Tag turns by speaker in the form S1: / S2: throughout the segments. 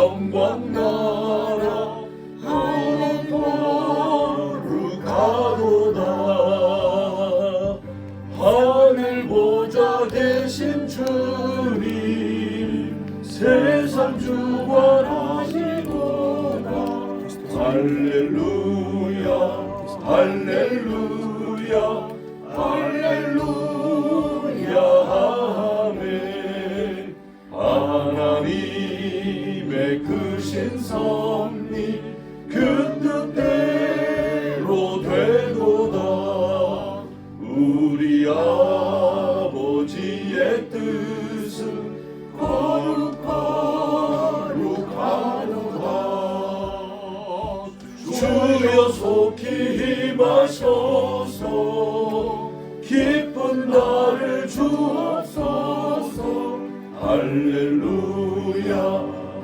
S1: 영광 나라 거룩하도다. 하늘 보좌 되신 주님 세상 주관하시도다. 할렐루야 할렐루야 할렐루야 아멘. 하나님의 크신 섭리 그 뜻대로 되도다. 우리 아버지의 뜻은 거룩하도다. 주여 속히 임하셔서 기쁜 날을 주옵소서. 할렐루야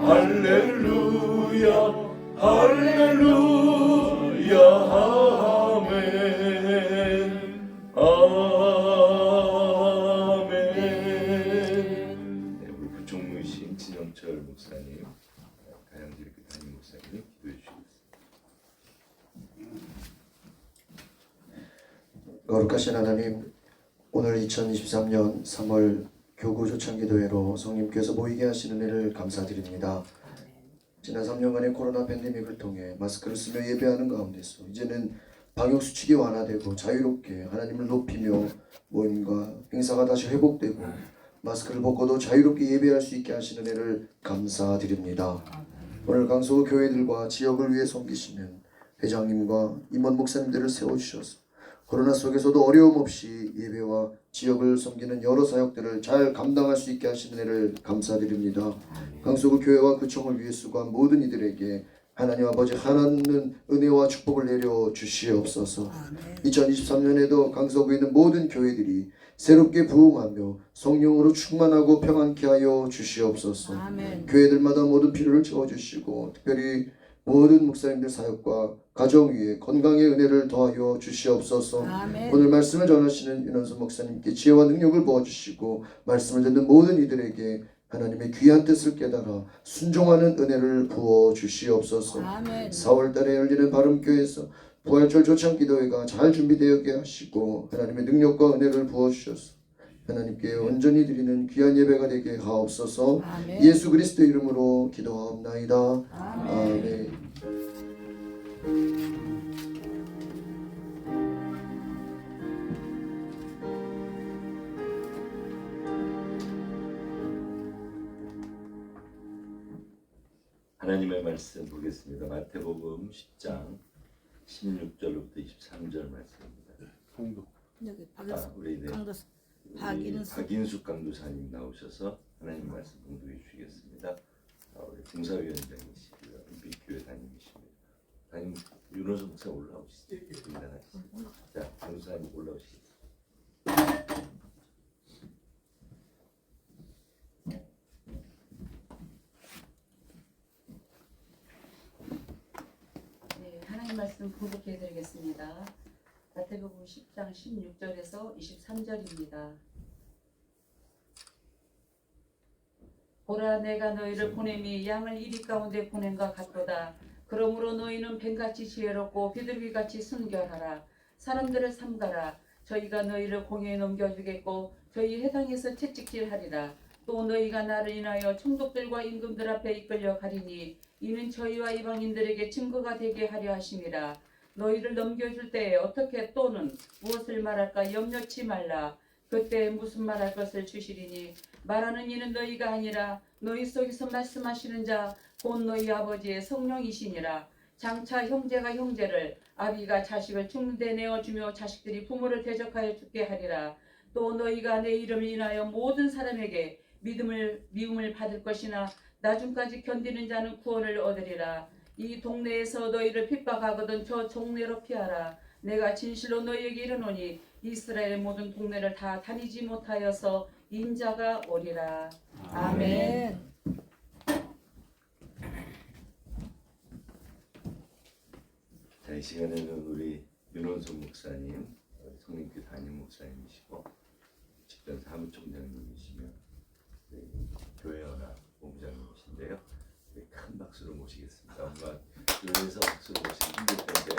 S1: 할렐루야 할렐루야 아멘 아멘. 네, 우리 부총무이신 진영철 목사님, 가양대학교 담임 목사님 기도해 주시겠습니다.
S2: 거룩하신 하나님, 오늘 2023년 3월 교구 조창기도회로 성님께서 모이게 하시는 일을 감사드립니다. 지난 3년간의 코로나 팬데믹을 통해 마스크를 쓰며 예배하는 가운데서 이제는 방역수칙이 완화되고 자유롭게 하나님을 높이며 모임과 행사가 다시 회복되고 마스크를 벗고도 자유롭게 예배할 수 있게 하시는 일을 감사드립니다. 오늘 강서구 교회들과 지역을 위해 섬기시는 회장님과 임원 목사님들을 세워주셔서 코로나 속에서도 어려움 없이 예배와 지역을 섬기는 여러 사역들을 잘 감당할 수 있게 하시는 일을 감사드립니다. 강서구 교회와 구청을 위해 수고한 모든 이들에게 하나님 아버지 하나님 은혜와 축복을 내려 주시옵소서. 2023년에도 강서구에 있는 모든 교회들이 새롭게 부흥하며 성령으로 충만하고 평안케 하여 주시옵소서. 교회들마다 모든 필요를 채워주시고 특별히 모든 목사님들 사역과 가정 위에 건강의 은혜를 더하여 주시옵소서.
S3: 아멘.
S2: 오늘 말씀을 전하시는 윤원수 목사님께 지혜와 능력을 부어주시고 말씀을 듣는 모든 이들에게 하나님의 귀한 뜻을 깨달아 순종하는 은혜를 부어 주시옵소서.
S3: 아멘.
S2: 4월달에 열리는 바름교회에서 부활절 조창기도회가 잘 준비되게 하시고 하나님의 능력과 은혜를 부어 주셔서 하나님께 온전히 드리는 귀한 예배가 되게 하옵소서.
S3: 아멘.
S2: 예수 그리스도 이름으로 기도하옵나이다.
S3: 아멘.
S2: 아멘.
S1: 하나님의 말씀 보겠습니다. 마태복음 10장 16절부터 23절 말씀입니다.
S3: 여기
S1: 우리 박인숙 강도사님 나오셔서 하나님 말씀 공부해 주시겠습니다. 우리 봉사위원장이시고요, 은빛교회 담임이십니다. 담임 윤호수 목사 올라오시죠. 자, 강도사님 올라오시겠습니다.
S4: 네, 하나님 말씀 봉독해 드리겠습니다. 마태복음 10장 16절에서 23절입니다. 보라, 내가 너희를 보냄이 양을 이리 가운데 보냄과 같도다. 그러므로 너희는 뱀같이 지혜롭고 비둘기같이 순결하라. 사람들을 삼가라. 저희가 너희를 공회에 넘겨주겠고 저희 회당에서 채찍질하리라. 또 너희가 나를 인하여 총독들과 임금들 앞에 이끌려 가리니 이는 저희와 이방인들에게 증거가 되게 하려 하심이라. 너희를 넘겨줄 때에 어떻게 또는 무엇을 말할까 염려치 말라. 그때 무슨 말할 것을 주시리니 말하는 이는 너희가 아니라 너희 속에서 말씀하시는 자 곧 너희 아버지의 성령이시니라. 장차 형제가 형제를 아비가 자식을 죽는 데 내어주며 자식들이 부모를 대적하여 죽게 하리라. 또 너희가 내 이름을 인하여 모든 사람에게 미움을 받을 것이나 나중까지 견디는 자는 구원을 얻으리라. 이 동네에서 너희를 핍박하거든 저 동네로 피하라. 내가 진실로 너희에게 이르노니 이스라엘의 모든 동네를 다 다니지 못하여서 인자가 오리라. 아멘.
S1: 자, 이 시간에는 우리 윤원수 목사님, 성림교 담임 목사님이시고 직전 사무총장님이시며 교회연합 본부장님이신데요. 큰 박수로 모시겠습니다. 엄마 교회에서 박수로 모시기 힘들 텐데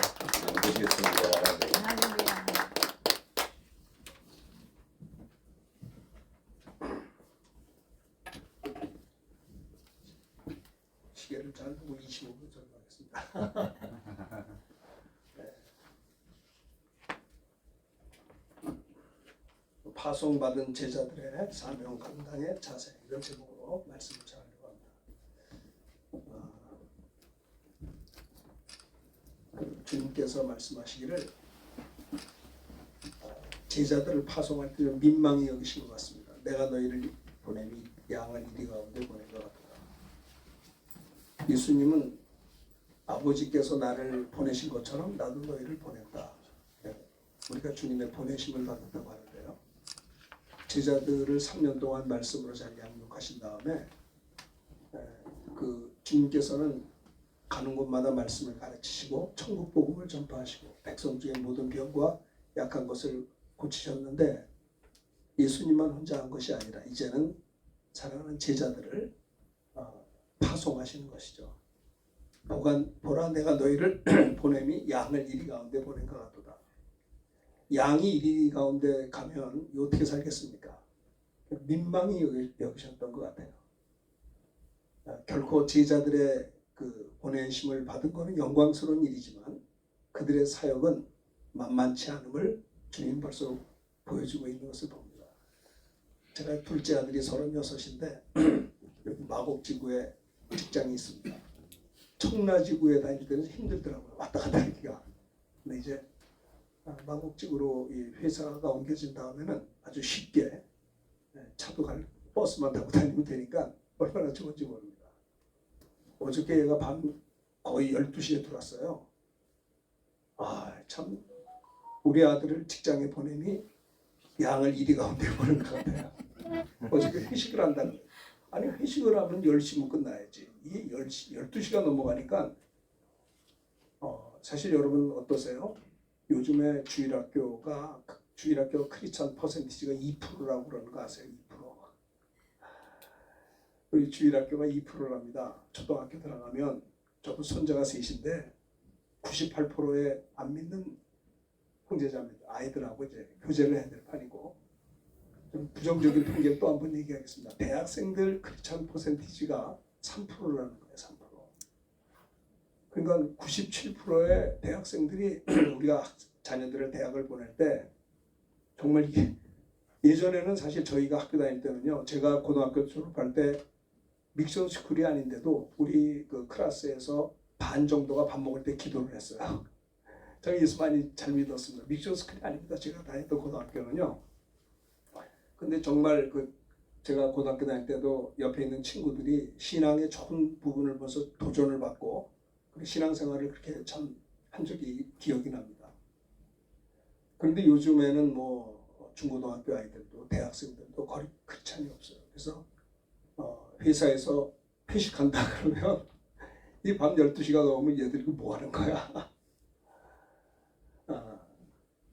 S1: 모시겠습니다. 네.
S3: 할렐루야.
S5: 시계를 잘 보고 25분 전하겠습니다. 파송받은 제자들의 사명 감당의 자세, 이런 제목으로 말씀을 전하려고 합니다. 주님께서 말씀하시기를 제자들을 파송할 때 민망히 여기신 것 같습니다. 내가 너희를 보내니 양을 이리 가운데 보낸 것 같다. 예수님은 아버지께서 나를 보내신 것처럼 나도 너희를 보낸다. 우리가 주님의 보내심을 받았다고 하는데요. 제자들을 3년 동안 말씀으로 잘 양육하신 다음에 그 주님께서는 가는 곳마다 말씀을 가르치시고 천국 복음을 전파하시고 백성 중에 모든 병과 약한 것을 고치셨는데 예수님만 혼자 한 것이 아니라 이제는 사랑하는 제자들을 파송하시는 것이죠. 보라 내가 너희를 보냄이 양을 이리 가운데 보낸 것 같도다. 양이 이리 가운데 가면 어떻게 살겠습니까? 민망히 여기셨던 것 같아요. 결코 제자들의 그 보내심을 받은 것은 영광스러운 일이지만 그들의 사역은 만만치 않음을 주님 벌써 보여주고 있는 것을 봅니다. 제가 둘째 아들이 36인데 여기 마곡지구에 직장이 있습니다. 청라지구에 다닐 때는 힘들더라고요. 왔다 갔다 하기가. 근데 이제 마곡지구로 이 회사가 옮겨진 다음에는 아주 쉽게 차도 버스만 타고 다니면 되니까 얼마나 좋은지 모릅니다. 어저께 얘가 밤 거의 12시에 들어왔어요. 참 우리 아들을 직장에 보내니 양을 이리 가운데 보는 것 같아요. 어저께 회식을 한다는 거예요. 아니 회식을 하면 10시면 끝나야지. 이게 12시가 넘어가니까 사실 여러분 어떠세요? 요즘에 주일학교 크리스찬 퍼센티지가 2%라고 그러는 거 아세요? 2%. 우리 주일학교가 2%랍니다. 초등학교 들어가면 저도 손자가 셋인데 98%의 안 믿는 형제자매들 아이들하고 이제 교제를 해야 될 판이고 좀 부정적인 통계를 또 한 번 얘기하겠습니다. 대학생들 크리스찬 퍼센티지가 3%라는 거예요. 3%. 그러니까 97%의 대학생들이 우리가 자녀들을 대학을 보낼 때 정말 이게 예전에는 사실 저희가 학교 다닐 때는요. 제가 고등학교 졸업할 때 믹션 스쿨이 아닌데도 우리 그 클래스에서 반 정도가 밥 먹을 때 기도를 했어요. 제가 예수 많이 잘 믿었습니다. 믹션 스쿨이 아닙니다. 제가 다녔던 고등학교는요. 근데 정말 제가 고등학교 다닐 때도 옆에 있는 친구들이 신앙의 좋은 부분을 보면서 도전을 받고 신앙생활을 그렇게 참 한 적이 기억이 납니다. 그런데 요즘에는 뭐 중고등학교 아이들도 대학생들도 거의 크리스찬이 없어요. 그래서 회사에서 회식한다 그러면 이 밤 12시가 넘으면 얘들이 뭐 하는 거야?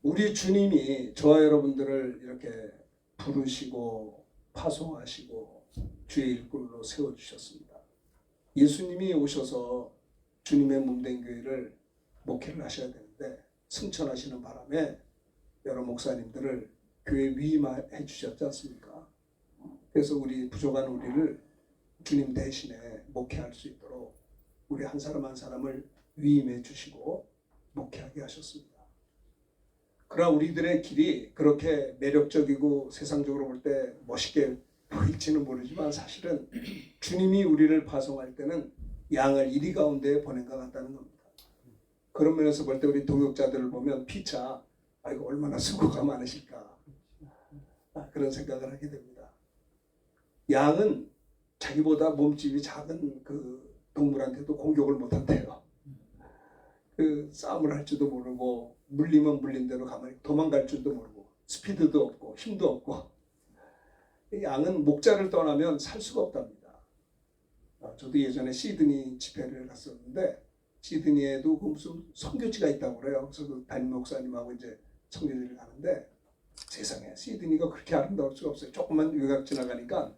S5: 우리 주님이 저와 여러분들을 이렇게 부르시고 파송하시고 주의 일꾼으로 세워주셨습니다. 예수님이 오셔서 주님의 몸된 교회를 목회를 하셔야 되는데 승천하시는 바람에 여러 목사님들을 교회 위임해 주셨지 않습니까? 그래서 우리 부족한 우리를 주님 대신에 목회할 수 있도록 우리 한 사람 한 사람을 위임해 주시고 목회하게 하셨습니다. 그러나 우리들의 길이 그렇게 매력적이고 세상적으로 볼 때 멋있게 보일지는 모르지만 사실은 주님이 우리를 파송할 때는 양을 이리 가운데 보낸 것 같다는 겁니다. 그런 면에서 볼 때 우리 동역자들을 보면 피차 이거 얼마나 수고가 많으실까 그런 생각을 하게 됩니다. 양은 자기보다 몸집이 작은 그 동물한테도 공격을 못한대요. 그 싸움을 할 줄도 모르고 물리면 물린 대로 가만히 도망갈 줄도 모르고 스피드도 없고 힘도 없고 양은 목자를 떠나면 살 수가 없답니다. 저도 예전에 시드니 집회를 갔었는데 시드니에도 그 무슨 선교지가 있다고 그래요. 그래서 그 담임 목사님하고 이제 선교지를 가는데 세상에 시드니가 그렇게 아름다울 수가 없어요. 조금만 외곽 지나가니까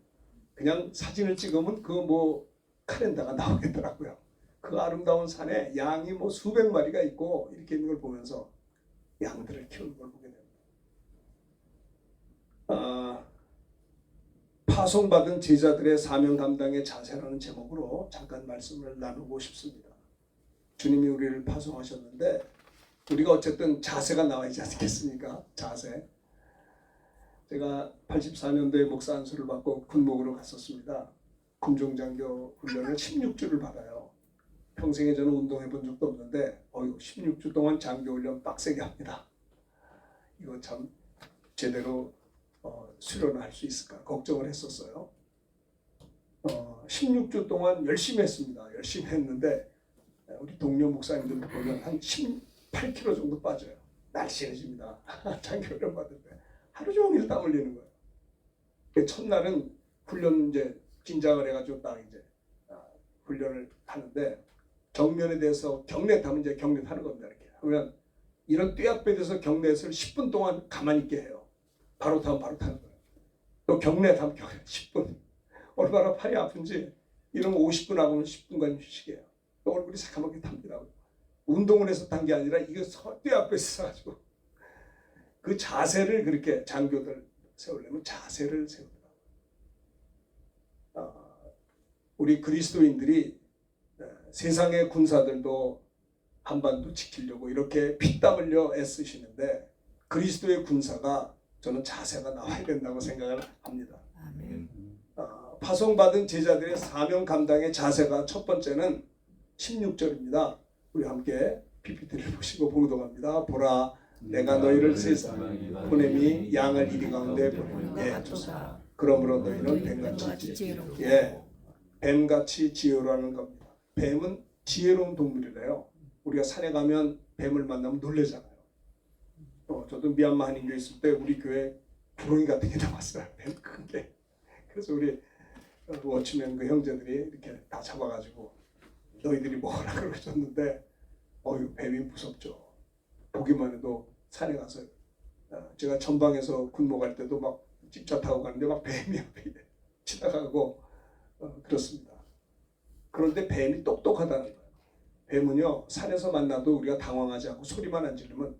S5: 그냥 사진을 찍으면 그 뭐 카렌다가 나오겠더라고요. 그 아름다운 산에 양이 뭐 수백 마리가 있고 이렇게 있는 걸 보면서 양들을 키우는 걸 보게 됩니다. 파송받은 제자들의 사명 감당의 자세라는 제목으로 잠깐 말씀을 나누고 싶습니다. 주님이 우리를 파송하셨는데 우리가 어쨌든 자세가 나와 있지 않겠습니까? 자세. 제가 84년도에 목사 안수를 받고 군목으로 갔었습니다. 군종장교 훈련을 16주를 받아요. 평생에 저는 운동해 본 적도 없는데 16주 동안 장교 훈련 빡세게 합니다. 이거 참 제대로 수련을 할 수 있을까 걱정을 했었어요. 16주 동안 열심히 했습니다. 열심히 했는데 우리 동료 목사님들 보면 한 18kg 정도 빠져요. 날씬해집니다. 장교 훈련 받을 때 하루 종일 땀 흘리는 거예요. 첫날은 훈련 이제 긴장을 해가지고 딱 이제 훈련을 하는데 정면에 대해서 경례 타면 이제 경례 타는 겁니다. 이렇게 하면 이런 뙤약볕에 대해서 경례를 10분 동안 가만히 있게 해요. 바로 타면 바로 타는 거예요. 또 경례 타면 경례 10분. 얼마나 팔이 아픈지 이러면 50분 하고는 10분간 휴식해요. 또 얼굴이 새까맣게 탑니다. 운동을 해서 탄 게 아니라 이거 뙤약볕에 있어가지고 그 자세를 그렇게 장교들 세우려면 자세를 세우더라고요. 우리 그리스도인들이 세상의 군사들도 한반도 지키려고 이렇게 피땀 흘려 애쓰시는데 그리스도의 군사가 저는 자세가 나와야 된다고 생각을 합니다. 파송받은 제자들의 사명 감당의 자세가 첫 번째는 16절입니다. 우리 함께 PPT를 보시고 봉독합니다. 보라 내가 너희를 세상에 보냄이 양을 이리 가운데 보내니 좋습니다. 그러므로 너희는 뱀같이 지혜로워. 뱀같이 지혜로라는 겁니다. 뱀은 지혜로운 동물이래요. 우리가 산에 가면 뱀을 만나면 놀래잖아요. 저도 미얀마 한인교 있을 때 우리 교회 부렁이 같은 게 나왔어요. 뱀 큰 게. 그래서 우리 워치맨 그 형제들이 이렇게 다 잡아가지고 너희들이 먹으라 그러셨는데 뱀이 무섭죠. 보기만 해도 산에 가서 제가 전방에서 군목할 때도 막 집차 타고 가는데 막 뱀이 앞에 지나가고 그렇습니다. 그런데 뱀이 똑똑하다는 거예요. 뱀은요 산에서 만나도 우리가 당황하지 않고 소리만 안 지르면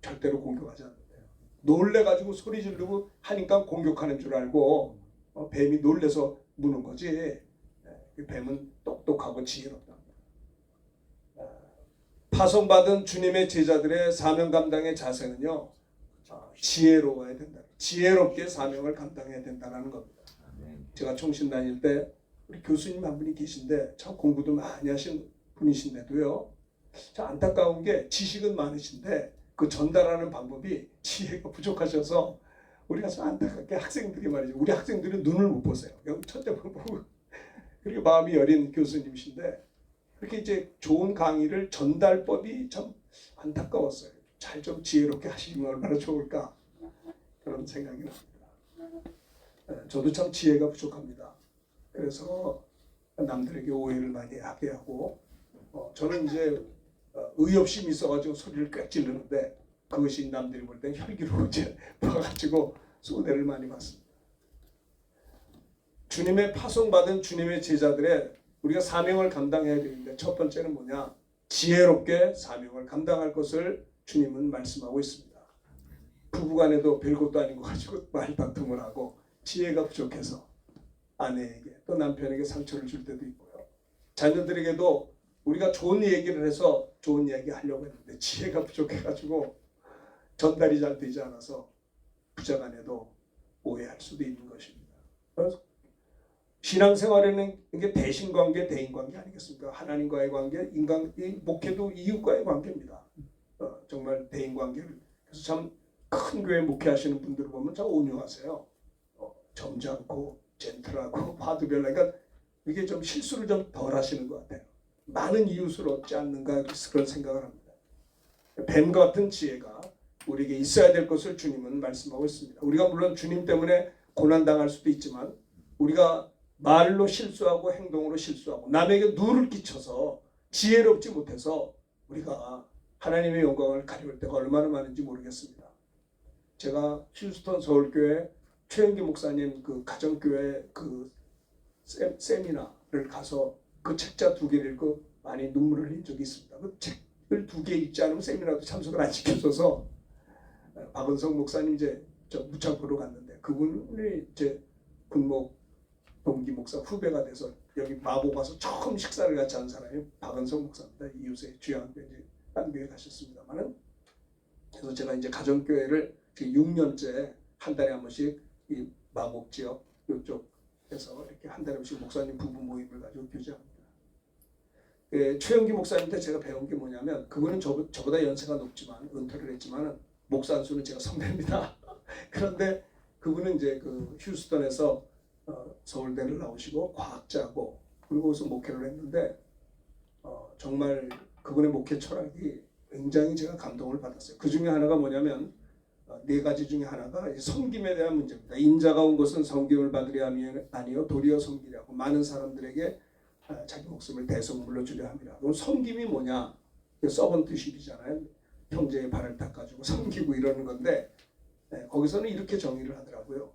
S5: 절대로 공격하지 않는데요. 놀래가지고 소리 지르고 하니까 공격하는 줄 알고 뱀이 놀래서 무는 거지. 뱀은 똑똑하고 지혜롭다. 파송받은 주님의 제자들의 사명 감당의 자세는요 지혜로워야 된다. 지혜롭게 사명을 감당해야 된다는 겁니다. 제가 총신 다닐 때 우리 교수님 한 분이 계신데 참 공부도 많이 하신 분이신데도요 참 안타까운 게 지식은 많으신데 그 전달하는 방법이 지혜가 부족하셔서 우리가 참 안타깝게 학생들이 말이죠. 우리 학생들이 눈을 못 보세요. 여기 천장만 보고 그리고 마음이 여린 교수님이신데 그렇게 이제 좋은 강의를 전달법이 참 안타까웠어요. 잘 좀 지혜롭게 하시면 얼마나 좋을까 그런 생각이 납니다. 저도 참 지혜가 부족합니다. 그래서 남들에게 오해를 많이 하게 하고 저는 이제 의협심이 있어가지고 소리를 꽤 지르는데 그것이 남들이 볼 땐 혈기로 이제 봐가지고 소대를 많이 받습니다. 주님의 파송받은 주님의 제자들의 우리가 사명을 감당해야 되는데 첫 번째는 뭐냐? 지혜롭게 사명을 감당할 것을 주님은 말씀하고 있습니다. 부부간에도 별것도 아닌 거 가지고 말다툼을 하고 지혜가 부족해서 아내에게 또 남편에게 상처를 줄 때도 있고요. 자녀들에게도 우리가 좋은 얘기를 해서 좋은 이야기 하려고 했는데 지혜가 부족해가지고 전달이 잘 되지 않아서 부자간에도 오해할 수도 있는 것입니다. 신앙생활에는 이게 대신관계, 대인관계 아니겠습니까? 하나님과의 관계, 목회도 이웃과의 관계입니다. 정말 대인관계를 그래서 참 큰 교회 목회하시는 분들을 보면 참 온유하세요. 점잖고 젠틀하고 화두별나 그러니까 이게 좀 실수를 좀 덜 하시는 것 같아요. 많은 이웃을 얻지 않는가 그런 생각을 합니다. 뱀 같은 지혜가 우리에게 있어야 될 것을 주님은 말씀하고 있습니다. 우리가 물론 주님 때문에 고난당할 수도 있지만 우리가 말로 실수하고 행동으로 실수하고 남에게 누를 끼쳐서 지혜롭지 못해서 우리가 하나님의 영광을 가리울 때가 얼마나 많은지 모르겠습니다. 제가 휴스턴 서울교회 최영기 목사님 그 가정교회 그 세미나 책자를 가서 그 책자 2개를 읽고 많이 눈물을 흘린 적이 있습니다. 그 책을 2개 읽지 않으면 세미나도 참석을 안 시켜줘서 박은성 목사님 이제 저 무창포로 갔는데 그분이 이제 군목 동기 목사 후배가 돼서 여기 마곡 와서 처음 식사를 같이 한 사람이 박은성 목사입니다. 이웃에 주양교회 이제 딴 교회 가셨습니다만은 그래서 제가 이제 가정교회를 지금 6년째 한 달에 한 번씩 이 마곡 지역 이쪽에서 이렇게 한 달에 한 번씩 목사님 부부 모임을 가지고 교제합니다. 최영기 목사님한테 제가 배운 게 뭐냐면 그분은 저보다 연세가 높지만 은퇴를 했지만 목사 안수는 제가 선배입니다. 그런데 그분은 이제 그 휴스턴에서 서울대를 나오시고 과학자고 그리고 거기서 목회를 했는데 정말 그분의 목회 철학이 굉장히 제가 감동을 받았어요. 그 중에 하나가 뭐냐면 4가지 중에 하나가 섬김에 대한 문제입니다. 인자가 온 것은 섬김을 받으려 함이 아니요 도리어 섬기려고 많은 사람들에게 자기 목숨을 대성물로 주려 함이라. 그럼 섬김이 뭐냐? 서번트십이잖아요. 형제의 발을 닦아주고 섬기고 이러는 건데 거기서는 이렇게 정의를 하더라고요.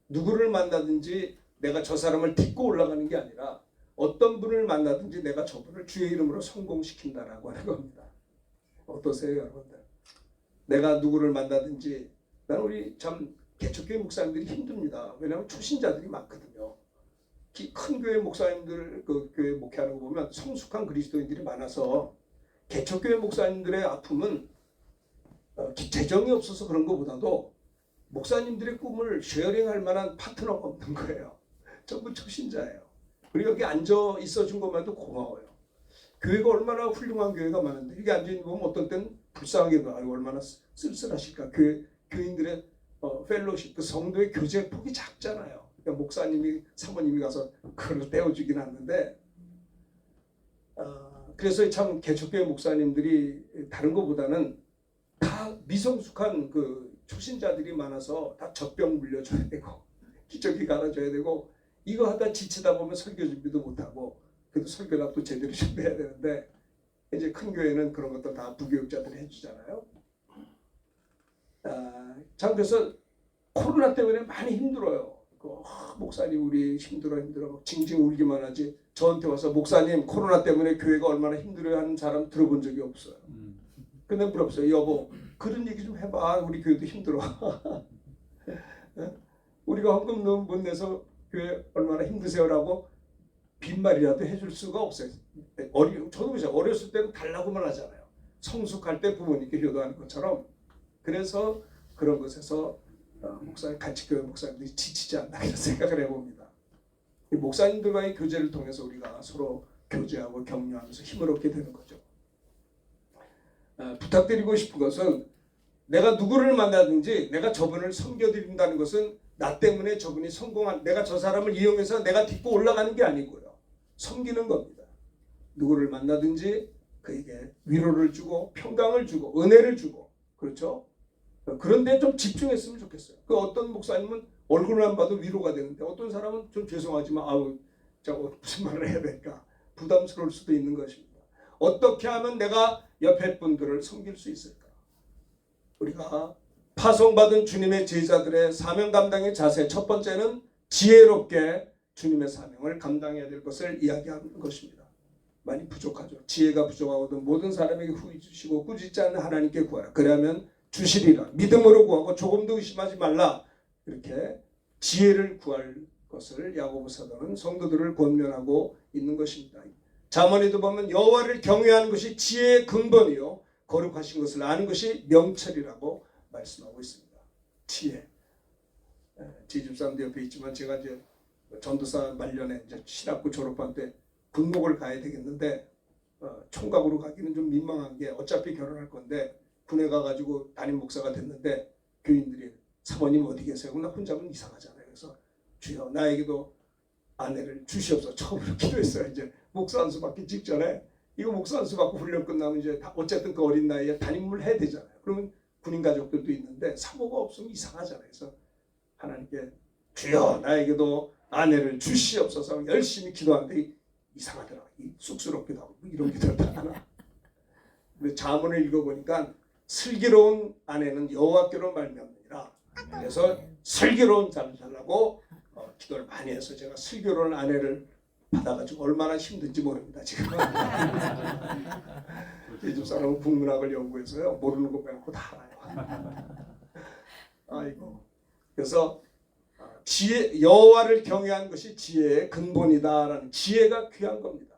S5: 누구를 만나든지 내가 저 사람을 딛고 올라가는 게 아니라 어떤 분을 만나든지 내가 저분을 주의 이름으로 성공시킨다라고 하는 겁니다. 어떠세요 여러분들? 내가 누구를 만나든지 나는 우리 참 개척교회 목사님들이 힘듭니다. 왜냐하면 초신자들이 많거든요. 큰 교회 목사님들 그 교회 목회하는 거 보면 성숙한 그리스도인들이 많아서 개척교회 목사님들의 아픔은 재정이 없어서 그런 것보다도 목사님들의 꿈을 쉐어링할 만한 파트너가 없는 거예요. 전부 초신자예요. 그리고 여기 앉아 있어준 것만도 고마워요. 교회가 얼마나 훌륭한 교회가 많은데 여기 앉아있는 거 보면 어떤 때는 불쌍하게도 얼마나 쓸쓸하실까. 교인들의 펠로십, 그 성도의 교제 폭이 작잖아요. 그러니까 목사님이 사모님이 가서 그걸 떼어주긴 하는데 그래서 참 개척교회 목사님들이 다른 것보다는 다 미성숙한 그 초신자들이 많아서 다 젖병 물려줘야 되고 기저귀 갈아줘야 되고 이거 하다 지치다 보면 설교 준비도 못하고 그래도 설교답도 제대로 준비해야 되는데 이제 큰 교회는 그런 것도 다 부교육자들이 해주잖아요. 참 그래서 코로나 때문에 많이 힘들어요. 목사님 우리 힘들어 징징 울기만 하지 저한테 와서 목사님 코로나 때문에 교회가 얼마나 힘들어하는 사람 들어본 적이 없어요. 근데 물어보세요. 여보 그런 얘기 좀 해봐. 우리 교회도 힘들어. 우리가 헌금 못 내서 교회 얼마나 힘드세요라고 빈말이라도 해줄 수가 없어요. 저도 그죠. 어렸을 때는 달라고만 하잖아요. 성숙할 때 부모님께 효도하는 것처럼. 그래서 그런 것에서 같이 교회 목사님들이 지치지 않나 이런 생각을 해봅니다. 목사님들과의 교제를 통해서 우리가 서로 교제하고 격려하면서 힘을 얻게 되는 거죠. 부탁드리고 싶은 것은 내가 누구를 만나든지 내가 저분을 섬겨드린다는 것은 나 때문에 저분이 내가 저 사람을 이용해서 내가 딛고 올라가는 게 아니고요. 섬기는 겁니다. 누구를 만나든지 그에게 위로를 주고 평강을 주고 은혜를 주고 그렇죠? 그런데 좀 집중했으면 좋겠어요. 그 어떤 목사님은 얼굴만 봐도 위로가 되는데 어떤 사람은 좀 죄송하지만 저거 무슨 말을 해야 될까 부담스러울 수도 있는 것입니다. 어떻게 하면 내가 옆에 분들을 섬길 수 있을까? 우리가 파송받은 주님의 제자들의 사명 감당의 자세 첫 번째는 지혜롭게 주님의 사명을 감당해야 될 것을 이야기하는 것입니다. 많이 부족하죠. 지혜가 부족하거든 모든 사람에게 후히 주시고 꾸짖지 않는 하나님께 구하라. 그러면 주시리라. 믿음으로 구하고 조금도 의심하지 말라. 이렇게 지혜를 구할 것을 야고보 사도는 성도들을 권면하고 있는 것입니다. 잠언에도 보면 여호와를 경외하는 것이 지혜의 근본이요 거룩하신 것을 아는 것이 명철이라고 말씀하고 있습니다. 지혜. 지집사람도 옆에 있지만 제가 이제 전도사 말년에 이제 신학부 졸업한 때 군목을 가야 되겠는데 총각으로 가기는 좀 민망한 게 어차피 결혼할 건데 군에 가가지고 담임 목사가 됐는데 교인들이 사모님 어디 계세요? 나 혼자면 이상하잖아요. 그래서 주여 나에게도 아내를 주시옵소서 처음으로 기도했어요. 이제 목사 안수 받기 직전에 이거 목사 안수 받고 훈련 끝나면 이제 어쨌든 그 어린 나이에 담임을 해야 되잖아요. 그러면 군인 가족들도 있는데 사모가 없으면 이상하잖아요. 그래서 하나님께 주여 나에게도 아내를 주시옵소서 열심히 기도하는데 이상하더라고요. 쑥스럽기도 하고 이런 기도를 다 하나. 근데 잠언을 읽어보니까 슬기로운 아내는 여호와께로 말미암느니라. 그래서 슬기로운 자를 달라고 기도를 많이 해서 제가 슬기로운 아내를 받아가지고 얼마나 힘든지 모릅니다 지금. 이 집 사람은 국문학을 연구해서요 모르는 거 빼놓고 다 알아요. 아이고. 그래서 지혜, 여호와를 경외하는 것이 지혜의 근본이다라는, 지혜가 귀한 겁니다.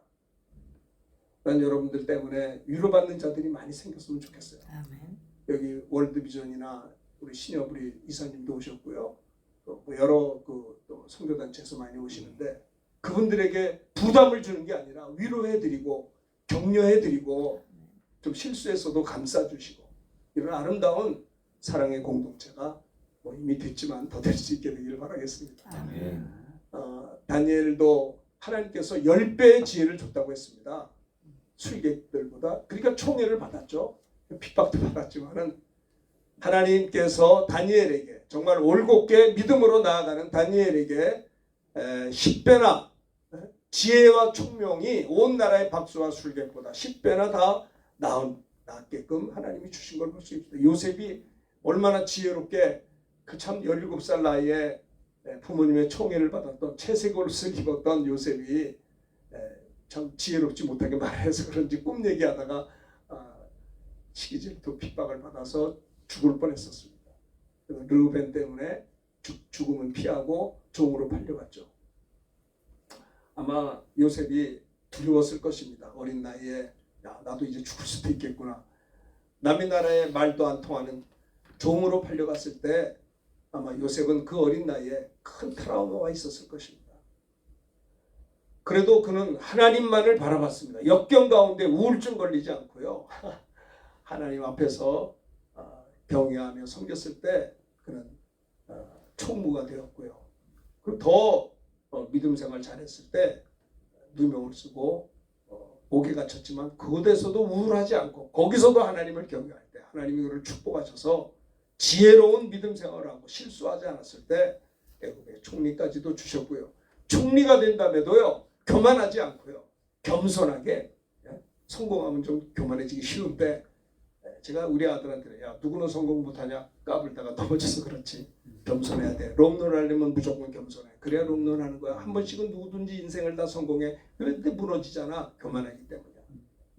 S5: 난 여러분들 때문에 위로받는 자들이 많이 생겼으면 좋겠어요.
S3: 아멘.
S5: 여기 월드비전이나 우리 신여부리 이사님도 오셨고요. 또 여러 또 선교단체에서 많이 오시는데, 그분들에게 부담을 주는 게 아니라 위로해드리고 격려해드리고 좀 실수했어도 감싸주시고, 이런 아름다운 사랑의 공동체가 이미 됐지만 더 될 수 있게 되기를 바라겠습니다.
S3: 아멘.
S5: 다니엘도 하나님께서 10배의 지혜를 줬다고 했습니다. 술객들보다. 그러니까 총애를 받았죠. 핍박도 받았지만은 하나님께서 다니엘에게, 정말 올곧게 믿음으로 나아가는 다니엘에게 10배나 지혜와 총명이 온 나라의 박수와 술객보다 10배나 다 낫게끔 하나님이 주신 걸 볼 수 있습니다. 요셉이 얼마나 지혜롭게 그 참 17살 나이에 부모님의 총애를 받았던, 채색 옷을 입었던 요셉이 참 지혜롭지 못하게 말해서 그런지 꿈 얘기하다가 시기질투 핍박을 받아서 죽을 뻔했었습니다. 르우벤 때문에 죽음은 피하고 종으로 팔려갔죠. 아마 요셉이 두려웠을 것입니다. 어린 나이에 나도 이제 죽을 수도 있겠구나. 남의 나라에 말도 안 통하는 종으로 팔려갔을 때 아마 요셉은 그 어린 나이에 큰 트라우마가 있었을 것입니다. 그래도 그는 하나님만을 바라봤습니다. 역경 가운데 우울증 걸리지 않고요. 하나님 앞에서 경외하며 섬겼을 때 그는 총무가 되었고요. 그리고 더 믿음 생활 잘했을 때 누명을 쓰고 옥에 갇혔지만 그곳에서도 우울하지 않고 거기서도 하나님을 경외할 때 하나님이 그를 축복하셔서 지혜로운 믿음 생활을 하고 실수하지 않았을 때 애굽의 총리까지도 주셨고요. 총리가 된다음에도요 교만하지 않고요 겸손하게, 성공하면 좀 교만해지기 쉬운데 제가 우리 아들한테 야 누구는 성공 못하냐 까불다가 넘어져서 그렇지 겸손해야 돼. 롱런 하려면 무조건 겸손해. 그래야 롱런 하는 거야. 한 번씩은 누구든지 인생을 다 성공해. 그런데 무너지잖아. 교만하기 때문에.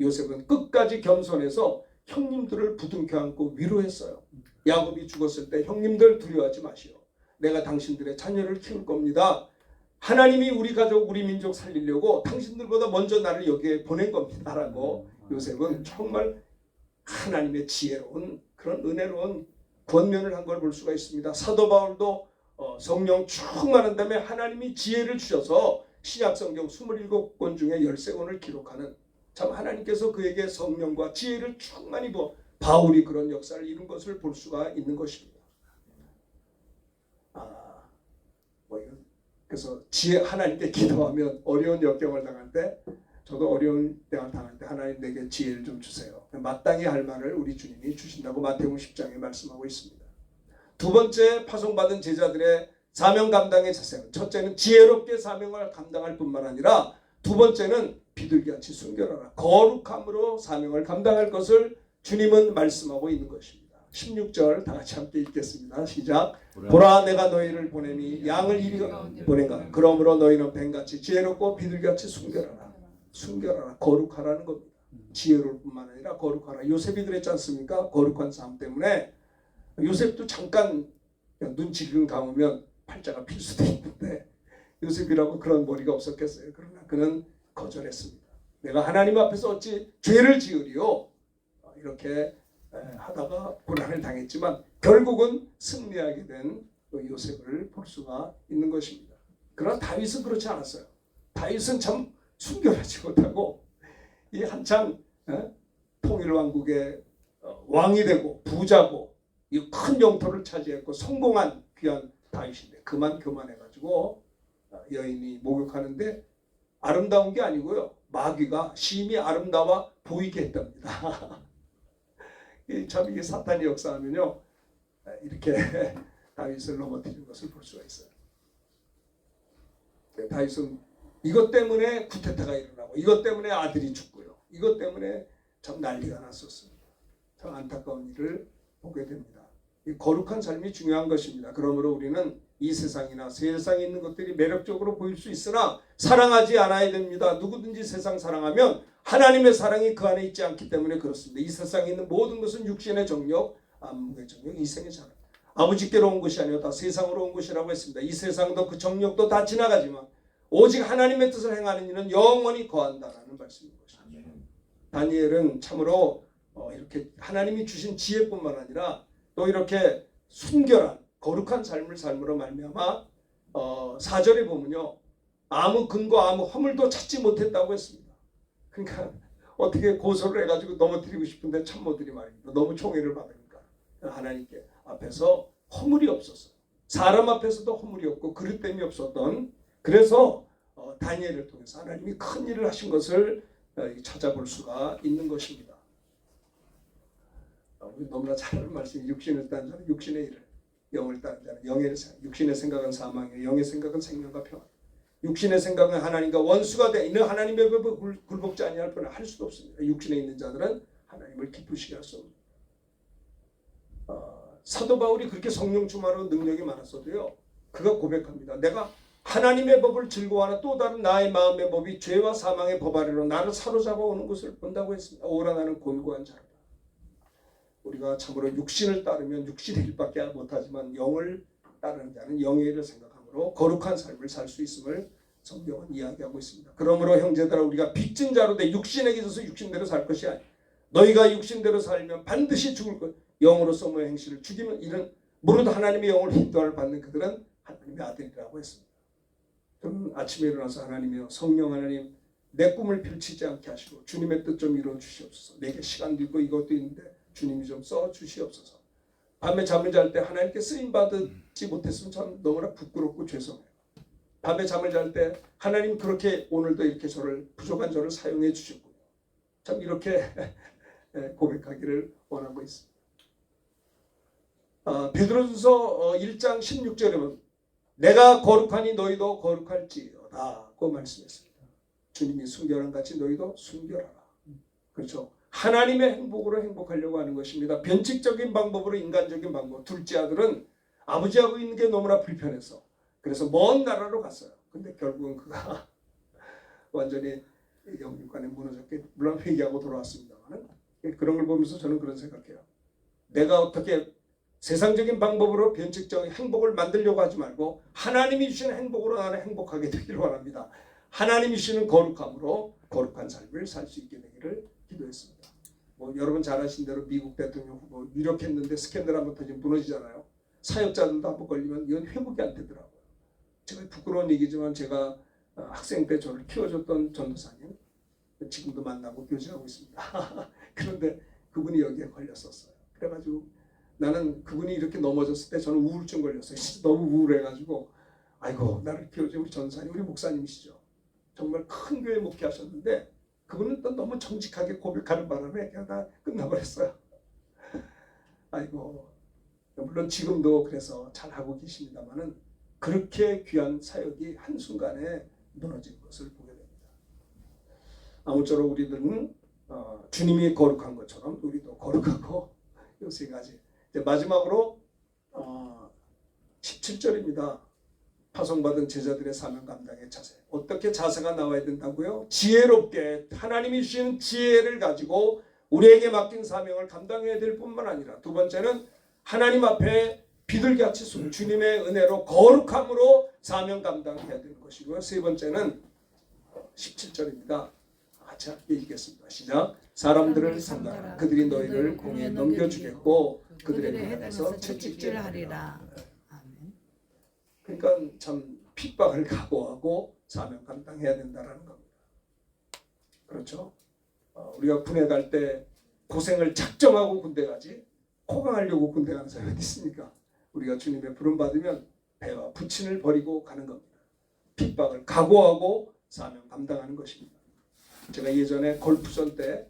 S5: 요셉은 끝까지 겸손해서 형님들을 부둥켜 안고 위로했어요. 야곱이 죽었을 때 형님들 두려워하지 마시오. 내가 당신들의 자녀를 키울 겁니다. 하나님이 우리 가족 우리 민족 살리려고 당신들보다 먼저 나를 여기에 보낸 겁니다. 라고 요셉은 정말 하나님의 지혜로운 그런 은혜로운 권면을 한 걸 볼 수가 있습니다. 사도 바울도 성령 충만한 다음에 하나님이 지혜를 주셔서 신약성경 27권 중에 13권을 기록하는, 참 하나님께서 그에게 성령과 지혜를 충만히 부어 바울이 그런 역사를 이룬 것을 볼 수가 있는 것입니다. 그래서 지혜, 하나님께 기도하면 어려운 역경을 당할 때, 저도 어려운 때가 당할 때 하나님 내게 지혜를 좀 주세요. 마땅히 할 말을 우리 주님이 주신다고 마태복음 10장에 말씀하고 있습니다. 두 번째 파송받은 제자들의 사명 감당의 자세는, 첫째는 지혜롭게 사명을 감당할 뿐만 아니라 두 번째는 비둘기같이 순결하라, 거룩함으로 사명을 감당할 것을 주님은 말씀하고 있는 것입니다. 16절 다 같이 함께 읽겠습니다. 시작. 보라 내가 너희를 보내니 양을 이리 보낸가. 그러므로 너희는 뱀같이 지혜롭고 비둘기같이 순결하라. 순결하라, 거룩하라는 겁니다. 지혜로울 뿐만 아니라 거룩하라. 요셉이 그랬지 않습니까? 거룩한 삶 때문에. 요셉도 잠깐 눈 질끈 감으면 팔자가 필 수도 있는데 요셉이라고 그런 머리가 없었겠어요. 그러나 그는 거절했습니다. 내가 하나님 앞에서 어찌 죄를 지으리요? 이렇게 하다가 고난을 당했지만 결국은 승리하게 된 요셉을 볼 수가 있는 것입니다. 그러나 다윗은 그렇지 않았어요. 다윗은 참 순결하지 못하고 이 한창 통일왕국의 왕이 되고 부자고 이 큰 영토를 차지했고 성공한 귀한 다윗인데 그만 교만해가지고 여인이 목욕하는데 아름다운 게 아니고요, 마귀가 심히 아름다워 보이게 했답니다. 참 이게 사탄이 역사하면요 이렇게 다윗을 넘어뜨리는 것을 볼 수가 있어요. 다윗은 이것 때문에 쿠데타가 일어나고 이것 때문에 아들이 죽고요, 이것 때문에 참 난리가 났었습니다. 참 안타까운 일을 보게 됩니다. 이 거룩한 삶이 중요한 것입니다. 그러므로 우리는 이 세상이나 세상에 있는 것들이 매력적으로 보일 수 있으나 사랑하지 않아야 됩니다. 누구든지 세상 사랑하면 하나님의 사랑이 그 안에 있지 않기 때문에 그렇습니다. 이 세상에 있는 모든 것은 육신의 정욕, 안목의 정욕, 이생의 자랑. 아버지께로 온 것이 아니요 다 세상으로 온 것이라고 했습니다. 이 세상도 그 정욕도 다 지나가지만 오직 하나님의 뜻을 행하는 이는 영원히 거한다라는 말씀인 것입니다. 다니엘은 참으로 이렇게 하나님이 주신 지혜뿐만 아니라 또 이렇게 순결한 거룩한 삶을 삶으로 말미암아 4절에 보면요. 아무 근거 아무 허물도 찾지 못했다고 했습니다. 그러니까 어떻게 고소를 해가지고 넘어뜨리고 싶은데 참모들이 말입니다. 너무 총애를 받으니까 하나님께 앞에서 허물이 없었어요. 사람 앞에서도 허물이 없고 그릇됨이 없었던 그래서 다니엘을 통해서 하나님이 큰 일을 하신 것을 찾아볼 수가 있는 것입니다. 우리 너무나 잘 아는 말씀이 육신을 따는 자는 육신의 일을 영을 따는 자는 영의 생각. 육신의 생각은 사망이요 영의 생각은 생명과 평안. 육신의 생각은 하나님과 원수가 돼 이는 하나님의 법을 굴복지 아니할 뿐 할 수도 없습니다. 육신에 있는 자들은 하나님을 기쁘시게 할 수 없습니다. 사도 바울이 그렇게 성령 충만으로 능력이 많았어도요. 그가 고백합니다. 내가 하나님의 법을 즐거워하나 또 다른 나의 마음의 법이 죄와 사망의 법 아래로 나를 사로잡아 오는 것을 본다고 했습니다. 오라 나는 곤고한 자로다. 우리가 참으로 육신을 따르면 육신의 일밖에 못하지만 영을 따르는 자는 영의 일을 생각하므로 거룩한 삶을 살 수 있음을 성경은 이야기하고 있습니다. 그러므로 형제들아 우리가 빚진 자로 돼 육신에게 있어서 육신대로 살 것이 아니라 너희가 육신대로 살면 반드시 죽을 것. 영으로서 뭐 행실을 죽이면 이런 무릇 하나님의 영으로 인도를 받는 그들은 하나님의 아들이라고 했습니다. 저는 아침에 일어나서 하나님이여 성령 하나님 내 꿈을 펼치지 않게 하시고 주님의 뜻 좀 이루어 주시옵소서. 내게 시간도 있고 이것도 있는데 주님이 좀 써 주시옵소서. 밤에 잠을 잘 때 하나님께 쓰임 받지 못했으면 참 너무나 부끄럽고 죄송해요. 밤에 잠을 잘 때 하나님 그렇게 오늘도 이렇게 저를 부족한 저를 사용해 주셨고요. 참 이렇게 고백하기를 원하고 있습니다. 베드로전서 1장 16절에 보면 내가 거룩하니 너희도 거룩할지어다고 말씀했습니다. 주님이 순결한 같이 너희도 순결하라. 그렇죠. 하나님의 행복으로 행복하려고 하는 것입니다. 변칙적인 방법으로 인간적인 방법. 둘째 아들은 아버지하고 있는 게 너무나 불편해서 그래서 먼 나라로 갔어요. 근데 결국은 그가 완전히 영육간에 무너졌게 물론 회개하고 돌아왔습니다만 그런 걸 보면서 저는 그런 생각해요. 내가 어떻게 세상적인 방법으로 변칙적인 행복을 만들려고 하지 말고 하나님이 주시는 행복으로 나는 행복하게 되기를 원합니다. 하나님이 주시는 거룩함으로 거룩한 삶을 살 수 있게 되기를 기도했습니다. 뭐 여러분 잘 아신 대로 미국 대통령 후보 유력했는데 스캔들 한번 터지면 무너지잖아요. 사역자들도 한번 걸리면 이건 회복이 안 되더라고요. 제가 부끄러운 얘기지만 제가 학생 때 저를 키워줬던 전도사님 지금도 만나고 교제하고 있습니다. 그런데 그분이 여기에 걸렸었어요. 그래가지고 나는 그분이 이렇게 넘어졌을 때 저는 우울증 걸렸어요. 진짜 너무 우울해가지고 아이고 나를 키워준 우리 전사님 우리 목사님이시죠. 정말 큰 교회 목회하셨는데 그분은 또 너무 정직하게 고백하는 바람에 그냥 다 끝나버렸어요. 아이고 물론 지금도 그래서 잘하고 계십니다만은 그렇게 귀한 사역이 한순간에 무너진 것을 보게 됩니다. 아무쪼록 우리들은 주님이 거룩한 것처럼 우리도 거룩하고 이 세 가지. 이제 마지막으로 17절입니다. 파송받은 제자들의 사명 감당의 자세. 어떻게 자세가 나와야 된다고요? 지혜롭게 하나님이 주신 지혜를 가지고 우리에게 맡긴 사명을 감당해야 될 뿐만 아니라 두 번째는 하나님 앞에 비둘기같이 숨 주님의 은혜로 거룩함으로 사명 감당해야 되는 것이고요. 세 번째는 17절입니다. 같이 읽겠습니다. 시작. 사람들을 상가라. 그들이 너희를 공에 넘겨주겠고 그들의 해당에서 채찍질하리라. 그러니까 참 핍박을 각오하고 사명 감당해야 된다라는 겁니다. 그렇죠? 우리가 군에 갈 때 고생을 작정하고 군대 가지 호강하려고 군대 가는 사람이 어디 있습니까? 우리가 주님의 부름 받으면 배와 부친을 버리고 가는 겁니다. 핍박을 각오하고 사명 감당하는 것입니다. 제가 예전에 골프전 때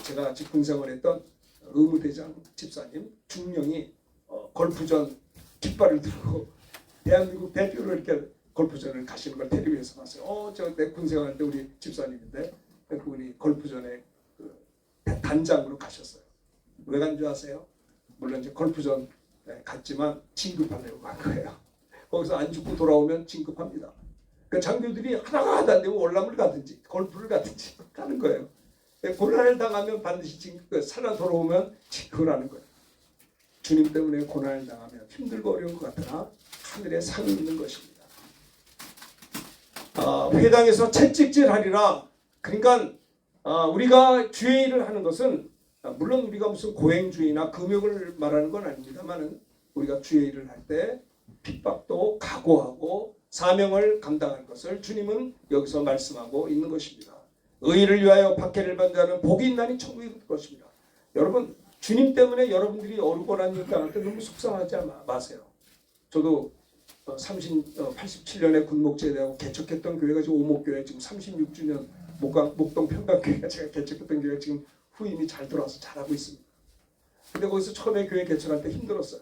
S5: 제가 같이 군생활했던 의무대장 집사님 중령이 골프전 깃발을 들고 대한민국 대표로 이렇게 골프전을 가시는 걸 텔레비에서 봤어요. 저 내 군생활 때 우리 집사님인데 그분이 골프전에 그 단장으로 가셨어요. 왜 간 줄 아세요? 물론 이제 골프전 갔지만 진급하려고 간 거예요. 거기서 안 죽고 돌아오면 진급합니다. 그 장교들이 하나가 안 되면 월남을 가든지 골프를 가든지 가는 거예요. 고난을 당하면 반드시 살아 돌아오면 진급을 하는 거예요. 주님 때문에 고난을 당하면 힘들고 어려운 것 같으나 하늘에 상이 있는 것입니다. 회당에서 채찍질하리라. 그러니까 우리가 주의 일을 하는 것은 물론 우리가 무슨 고행주의나 금욕을 말하는 건 아닙니다만은 우리가 주의 일을 할 때 핍박도 각오하고 사명을 감당할 것을 주님은 여기서 말씀하고 있는 것입니다. 의를 위하여 박해를 받는 자는 복이 있나니 천국이 될 것입니다. 여러분 주님 때문에 여러분들이 어렵거나 일 당할 때 너무 속상하지 마세요. 저도 87년에 군목제대하고 개척했던 교회가 지금 오목교회 지금 36주년 목동 평강교회가 제가 개척했던 교회가 지금 후임이 잘 들어와서 잘하고 있습니다. 근데 거기서 처음에 교회 개척할 때 힘들었어요.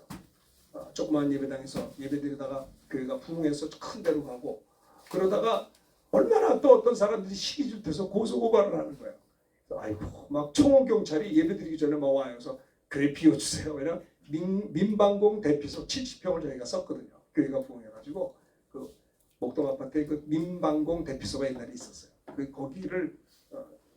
S5: 조그만 예배당에서 예배드리다가 교회가 부흥해서 큰 데로 가고 그러다가 얼마나 또 어떤 사람들이 시기질 돼서 고소고발을 하는 거예요. 아이고 막 청원경찰이 예배드리기 전에 막 와요. 그래서 교회 비워주세요. 왜냐면 민방공 대피소 70평을 저희가 썼거든요. 교회가 부흥해가지고 그 목동 아파트에 그 민방공 대피소가 옛날에 있었어요. 거기를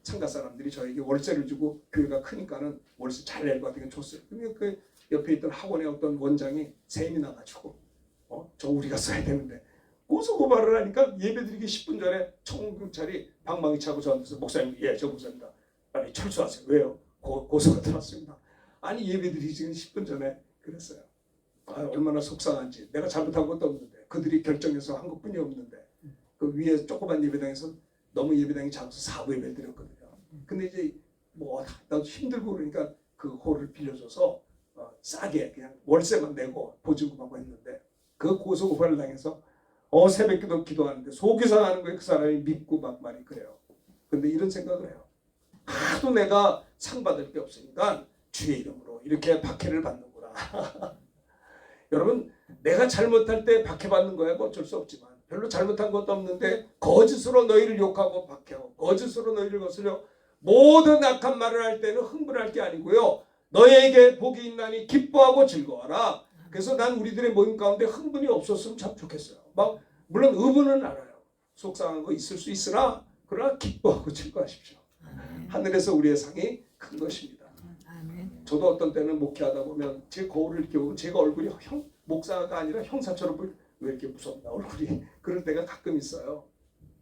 S5: 참가 사람들이 저에게 월세를 주고 교회가 크니까는 월세 잘 낼 것 같으니까 줬어요. 그러면 그 옆에 있던 학원의 어떤 원장이 셈이 나가지고 저 우리가 써야 되는데 고소고발을 하니까 예배드리기 10분 전에 청원경찰이 방망이 차고 저한테서 목사님 저 목사입니다. 빨리 철수하세요. 왜요? 고소가 들어왔습니다. 아니 예배드리기 지금 10분 전에 그랬어요. 얼마나 속상한지. 내가 잘못한 것도 없는데 그들이 결정해서 한 것뿐이 없는데 그 위에 조그만 예배당에서 너무 예배당이 작아서 4부 예배를 드렸거든요. 근데 이제 뭐 나도 힘들고 그러니까 그 홀을 빌려줘서 싸게 그냥 월세만 내고 보증금하고 했는데 그 고소고발을 당해서 새벽기도 기도하는데 속이 상하는 거예요. 그 사람이 믿고 막 말이 그래요. 근데 이런 생각을 해요. 하도 내가 상 받을 게 없으니까 주의 이름으로 이렇게 박해를 받는구나. 여러분 내가 잘못할 때 박해받는 거야 뭐 어쩔 수 없지만 별로 잘못한 것도 없는데 거짓으로 너희를 욕하고 박해하고 거짓으로 너희를 거스려 모든 악한 말을 할 때는 흥분할 게 아니고요. 너희에게 복이 있나니 기뻐하고 즐거워라. 그래서 난 우리들의 모임 가운데 흥분이 없었으면 참 좋겠어요. 막 물론 의문은 알아요. 속상한 거 있을 수 있으나 그러나 기뻐하고 즐거워하십시오. 하늘에서 우리의 상이 큰 것입니다. 저도 어떤 때는 목회하다 보면 제 거울을 이렇게 보면 제가 얼굴이 목사가 아니라 형사처럼 왜 이렇게 무섭나 얼굴이 그럴 때가 가끔 있어요.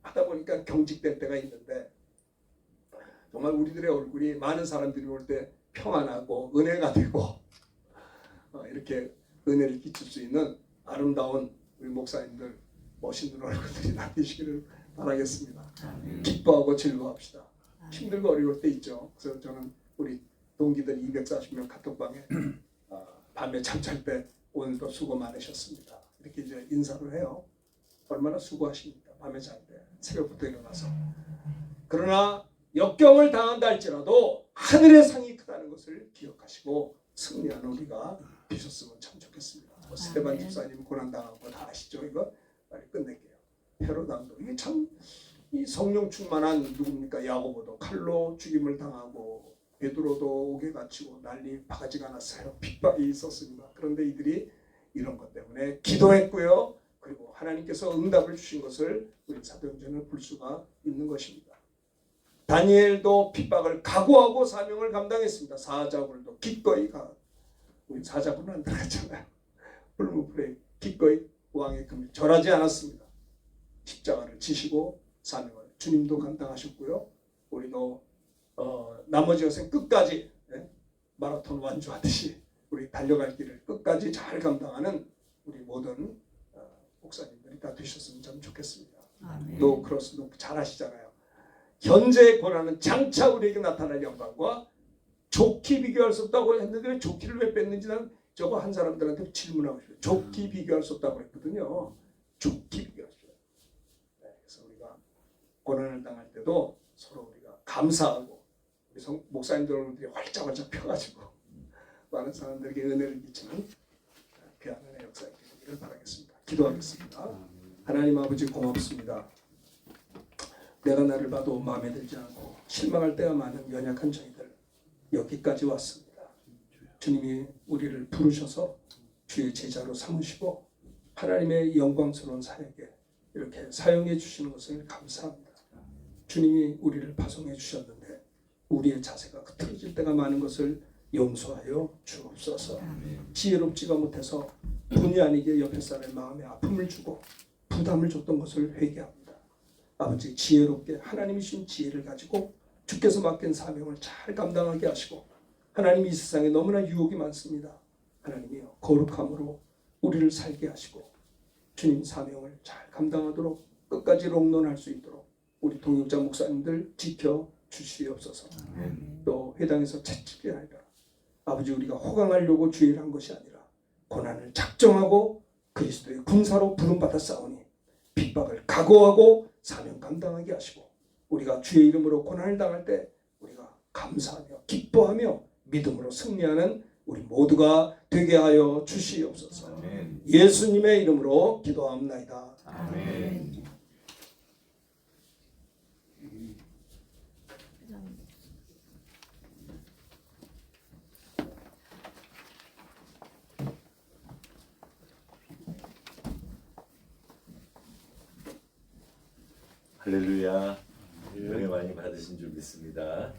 S5: 하다 보니까 경직될 때가 있는데 정말 우리들의 얼굴이 많은 사람들이 올 때 평안하고 은혜가 되고 이렇게 은혜를 끼칠 수 있는 아름다운 우리 목사님들 멋있는 얼굴들이 나타나시기를 바라겠습니다. 기뻐하고 즐거워합시다. 힘들고 어려울 때 있죠. 그래서 저는 우리 동기들 240명 카톡방에 밤에 잠잘 때 오늘도 수고 많으셨습니다. 이렇게 이제 인사를 해요. 얼마나 수고하십니까? 밤에 잘 때 새벽부터 일어나서. 그러나 역경을 당한다 할지라도 하늘의 상이 크다는 것을 기억하시고 승리하는 우리가 되셨으면 참 좋겠습니다. 스테반 집사님 고난당한 거 다 아시죠? 이거 빨리 끝낼게요. 헤로당도 이게 참 이 성령 충만한 누굽니까? 야고보도 칼로 죽임을 당하고 베드로도 옥에 갇히고 난리 바가지가 났어요. 핍박이 있었습니다. 그런데 이들이 이런 것 때문에 기도했고요. 그리고 하나님께서 응답을 주신 것을 우리 사도행전을 볼 수가 있는 것입니다. 다니엘도 핍박을 각오하고 사명을 감당했습니다. 사자굴도 기꺼이 우리 사자굴은 안 들어갔잖아요. 불무불에 기꺼이 왕의 금을 절하지 않았습니다. 십자가를 지시고 사명을 주님도 감당하셨고요. 우리도 나머지 여생 끝까지 마라톤 완주하듯이 우리 달려갈 길을 끝까지 잘 감당하는 우리 모든 목사님들이 다 되셨으면 참 좋겠습니다. 또 크로스도 잘 하시잖아요. 현재의 고난은 장차 우리에게 나타날 영광과 좋게 비교할 수 없다고 했는데 왜 좋기를 왜 뺐는지 난 저거 한 사람들한테 질문하고 싶어요. 좋게 비교할 수 없다고 했거든요. 좋게 비교할 수 없어요. 그래서 우리가 고난을 당할 때도 서로 우리가 감사하고 우리 목사님들 얼굴들이 활짝활짝 펴가지고 많은 사람들에게 은혜를 끼치는 귀한 은혜 역사가 되기를 바라겠습니다. 기도하겠습니다. 하나님 아버지 고맙습니다. 내가 나를 봐도 마음에 들지 않고 실망할 때가 많은 연약한 저희들 여기까지 왔습니다. 주님이 우리를 부르셔서 주의 제자로 삼으시고 하나님의 영광스러운 사역에 이렇게 사용해 주시는 것을 감사합니다. 주님이 우리를 파송해 주셨는데 우리의 자세가 흐트러질 때가 많은 것을 용서하여 주옵소서. 지혜롭지가 못해서 본의 아니게 옆에 사람의 마음에 아픔을 주고 부담을 줬던 것을 회개합니다. 아버지, 지혜롭게 하나님이 주신 지혜를 가지고 주께서 맡긴 사명을 잘 감당하게 하시고, 하나님이 이 세상에 너무나 유혹이 많습니다. 하나님이여, 거룩함으로 우리를 살게 하시고 주님 사명을 잘 감당하도록 끝까지 롱런할 수 있도록 우리 동역자 목사님들 지켜 주시옵소서. 또 회당에서 채찍이 아니라 아버지, 우리가 호강하려고 주의를 한 것이 아니라 고난을 작정하고 그리스도의 군사로 부름받아 싸우니 핍박을 각오하고 사명 감당하게 하시고, 우리가 주의 이름으로 고난을 당할 때 우리가 감사하며 기뻐하며 믿음으로 승리하는 우리 모두가 되게 하여 주시옵소서.
S1: 아멘.
S5: 예수님의 이름으로 기도합나이다.
S1: 아멘. 할렐루야. 은혜 많이 받으신 줄 믿습니다.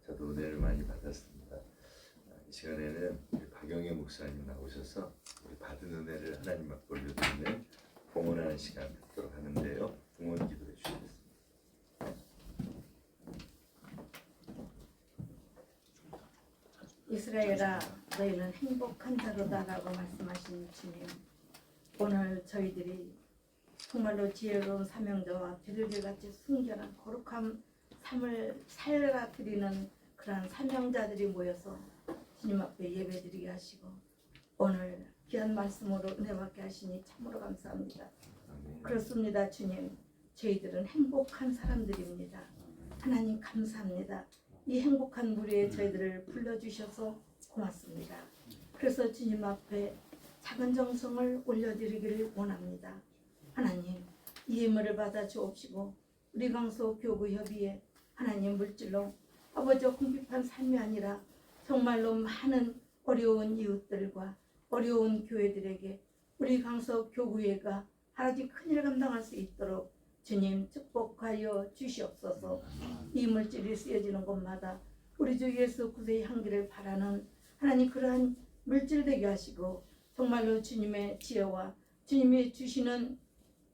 S1: 저도 은혜를 많이 받았습니다. 이 시간에는 우리 박영애 목사님 나오셔서 우리 받은 은혜를 하나님 앞에 올려드리는 봉헌하는 시간 갖도록 하는데요. 봉헌 기도해 주시겠습니다.
S3: 이스라엘아, 너희는 행복한 자로다라고 말씀하신 주님, 오늘 저희들이 정말로 지혜로운 사명자와 비둘기같이 순결한 거룩한 삶을 살아 드리는 그러한 사명자들이 모여서 주님 앞에 예배드리게 하시고 오늘 귀한 말씀으로 은혜 받게 하시니 참으로 감사합니다. 그렇습니다. 주님, 저희들은 행복한 사람들입니다. 하나님 감사합니다. 이 행복한 무리에 저희들을 불러주셔서 고맙습니다. 그래서 주님 앞에 작은 정성을 올려드리기를 원합니다. 하나님, 이 예물을 받아 주옵시고 우리 강서 교구 협의회 하나님 물질로 아버지 궁핍한 삶이 아니라 정말로 많은 어려운 이웃들과 어려운 교회들에게 우리 강서 교구회가 하나님 큰일을 감당할 수 있도록 주님 축복하여 주시옵소서. 이 물질이 쓰여지는 곳마다 우리 주 예수 그리스도의 향기를 바라는 하나님 그러한 물질 되게 하시고, 정말로 주님의 지혜와 주님이 주시는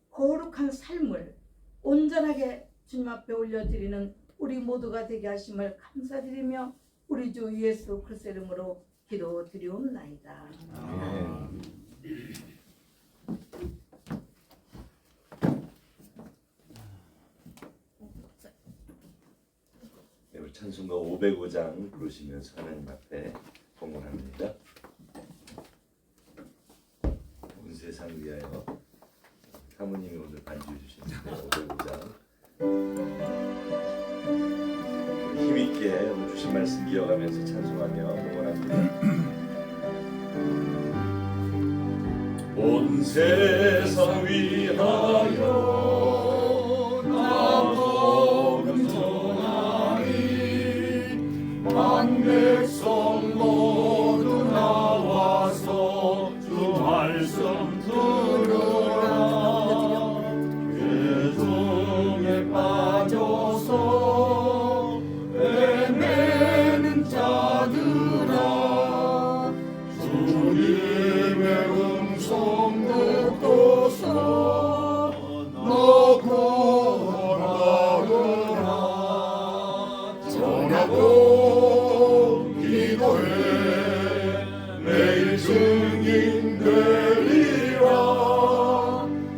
S3: 거룩한 삶을 온전하게 주님 앞에 올려드리는 우리 모두가 되게 하심을 감사드리며 우리 주 예수 그리스도 이름으로 기도드리옵나이다.
S1: 아멘. 네, 우리 찬송가 505장 부르시면서 하나님 앞에 봉헌합니다. 온 세상 위하여 사모님이 오늘 반주해 주시는데 505장 힘있게 오늘 주신 말씀 기억하면서 찬송하며 봉헌합니다. 온 세상 위하여 나복음 전하니 만 백성 모두 나와서 주 말씀 들으라. 죄중에 빠져서 헤매는 자들아, 주님의 음성 듣고서 너 구원하느라. 전하고 기도해 매일 증인 되리라.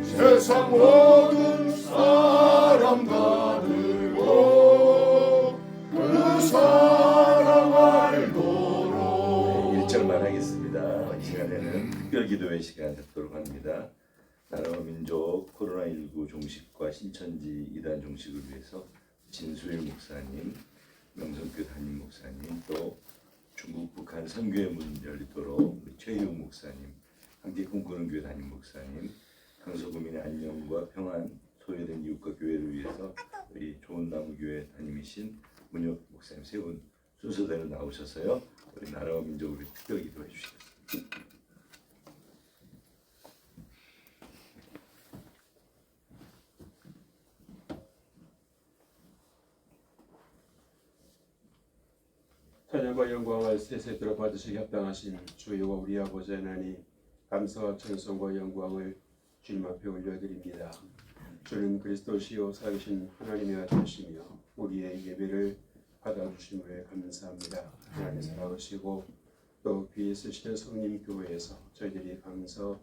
S1: 세상 모든 사람 다 들고 그 사랑 알도록. 1절만 하겠습니다. 이 시간에는 특별 기도의 시간 갖도록 합니다. 나라와 민족 코로나19 종식과 신천지 이단 종식을 위해서 진수일 목사님, 명성교 담임 목사님, 또 중국 북한 선교의 문 열리도록 최희웅 목사님, 함께 꿈꾸는 교회 담임 목사님, 강서구민의 안녕과 평안, 소외된 이웃과 교회를 위해서 우리 좋은나무교회 담임이신 문혁 목사님 세 분 순서대로 나오셔서요, 우리 나라와 민족을 특별 기도해 주시겠습니다.
S6: 찬양과 영광을 세세토록 받으시기 합당하신 주여와 우리 아버지 하나님, 감사와 찬송과 영광을 주님 앞에 올려드립니다. 주는 그리스도시요 살아계신 하나님의 아들이시며 우리의 예배를 받아주심을 감사합니다. 하나님 살아오시고 또 귀에 쓰시는 성님 교회에서 저희들이 강서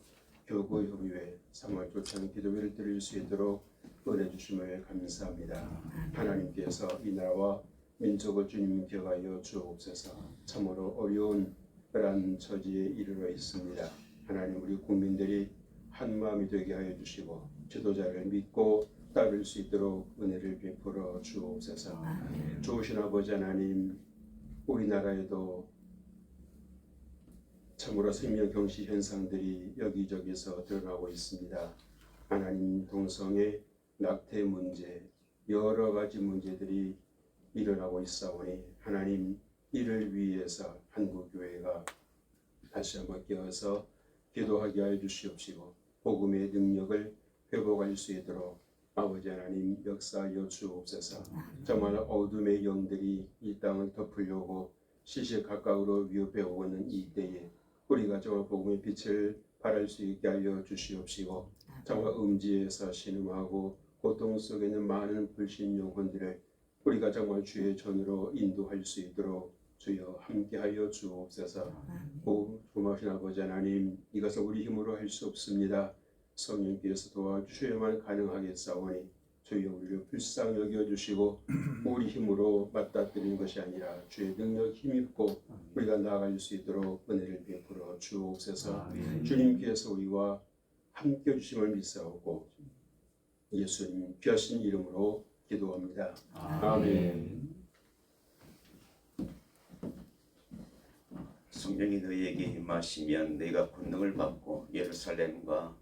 S6: 교구 협의회 3월 조찬 기도회를 드릴 수 있도록 은혜 주심을 감사합니다. 하나님께서 이 나라와 민족을 주님 격하여 주옵소서. 참으로 어려운 그러한 처지에 이르러 있습니다. 하나님, 우리 국민들이 한 마음이 되게 하여 주시고 지도자를 믿고 따를 수 있도록 은혜를 베풀어 주옵소서. 좋으신 아버지 하나님, 우리나라에도 참으로 생명 경시 현상들이 여기저기서 드러나고 있습니다. 하나님, 동성애, 낙태 문제, 여러 가지 문제들이 일어나고 있사오니 하나님, 이를 위해서 한국교회가 다시 한번 깨어서 기도하게 하여 주시옵시고 복음의 능력을 회복할 수 있도록 아버지 하나님 역사하여 주옵소서. 정말 어둠의 영들이 이 땅을 덮으려고 시시각각으로 위협해 오고 있는 이 때에 우리가 정말 복음의 빛을 발할 수 있게 하여 주시옵시고 정말 음지에서 신음하고 고통 속에 있는 많은 불신 영혼들을 우리가 정말 주의 전으로 인도할 수 있도록 주여 함께하여 주옵소서. 고마우신 아버지 하나님, 이것은 우리 힘으로 할 수 없습니다. 성령께서 도와주셔야만 가능하겠사오니 주여 우리를 불쌍히 여겨주시고 우리 힘으로 맞닥뜨리는 것이 아니라 주의 능력 힘입고 우리가 나아갈 수 있도록 은혜를 베풀어 주옵소서. 주님께서 우리와 함께 해주심을 믿사오고 예수님 귀하신 이름으로 기도합니다. 아멘.
S7: 성령이 너희에게 임하시면 너희가 권능을 받고 예루살렘과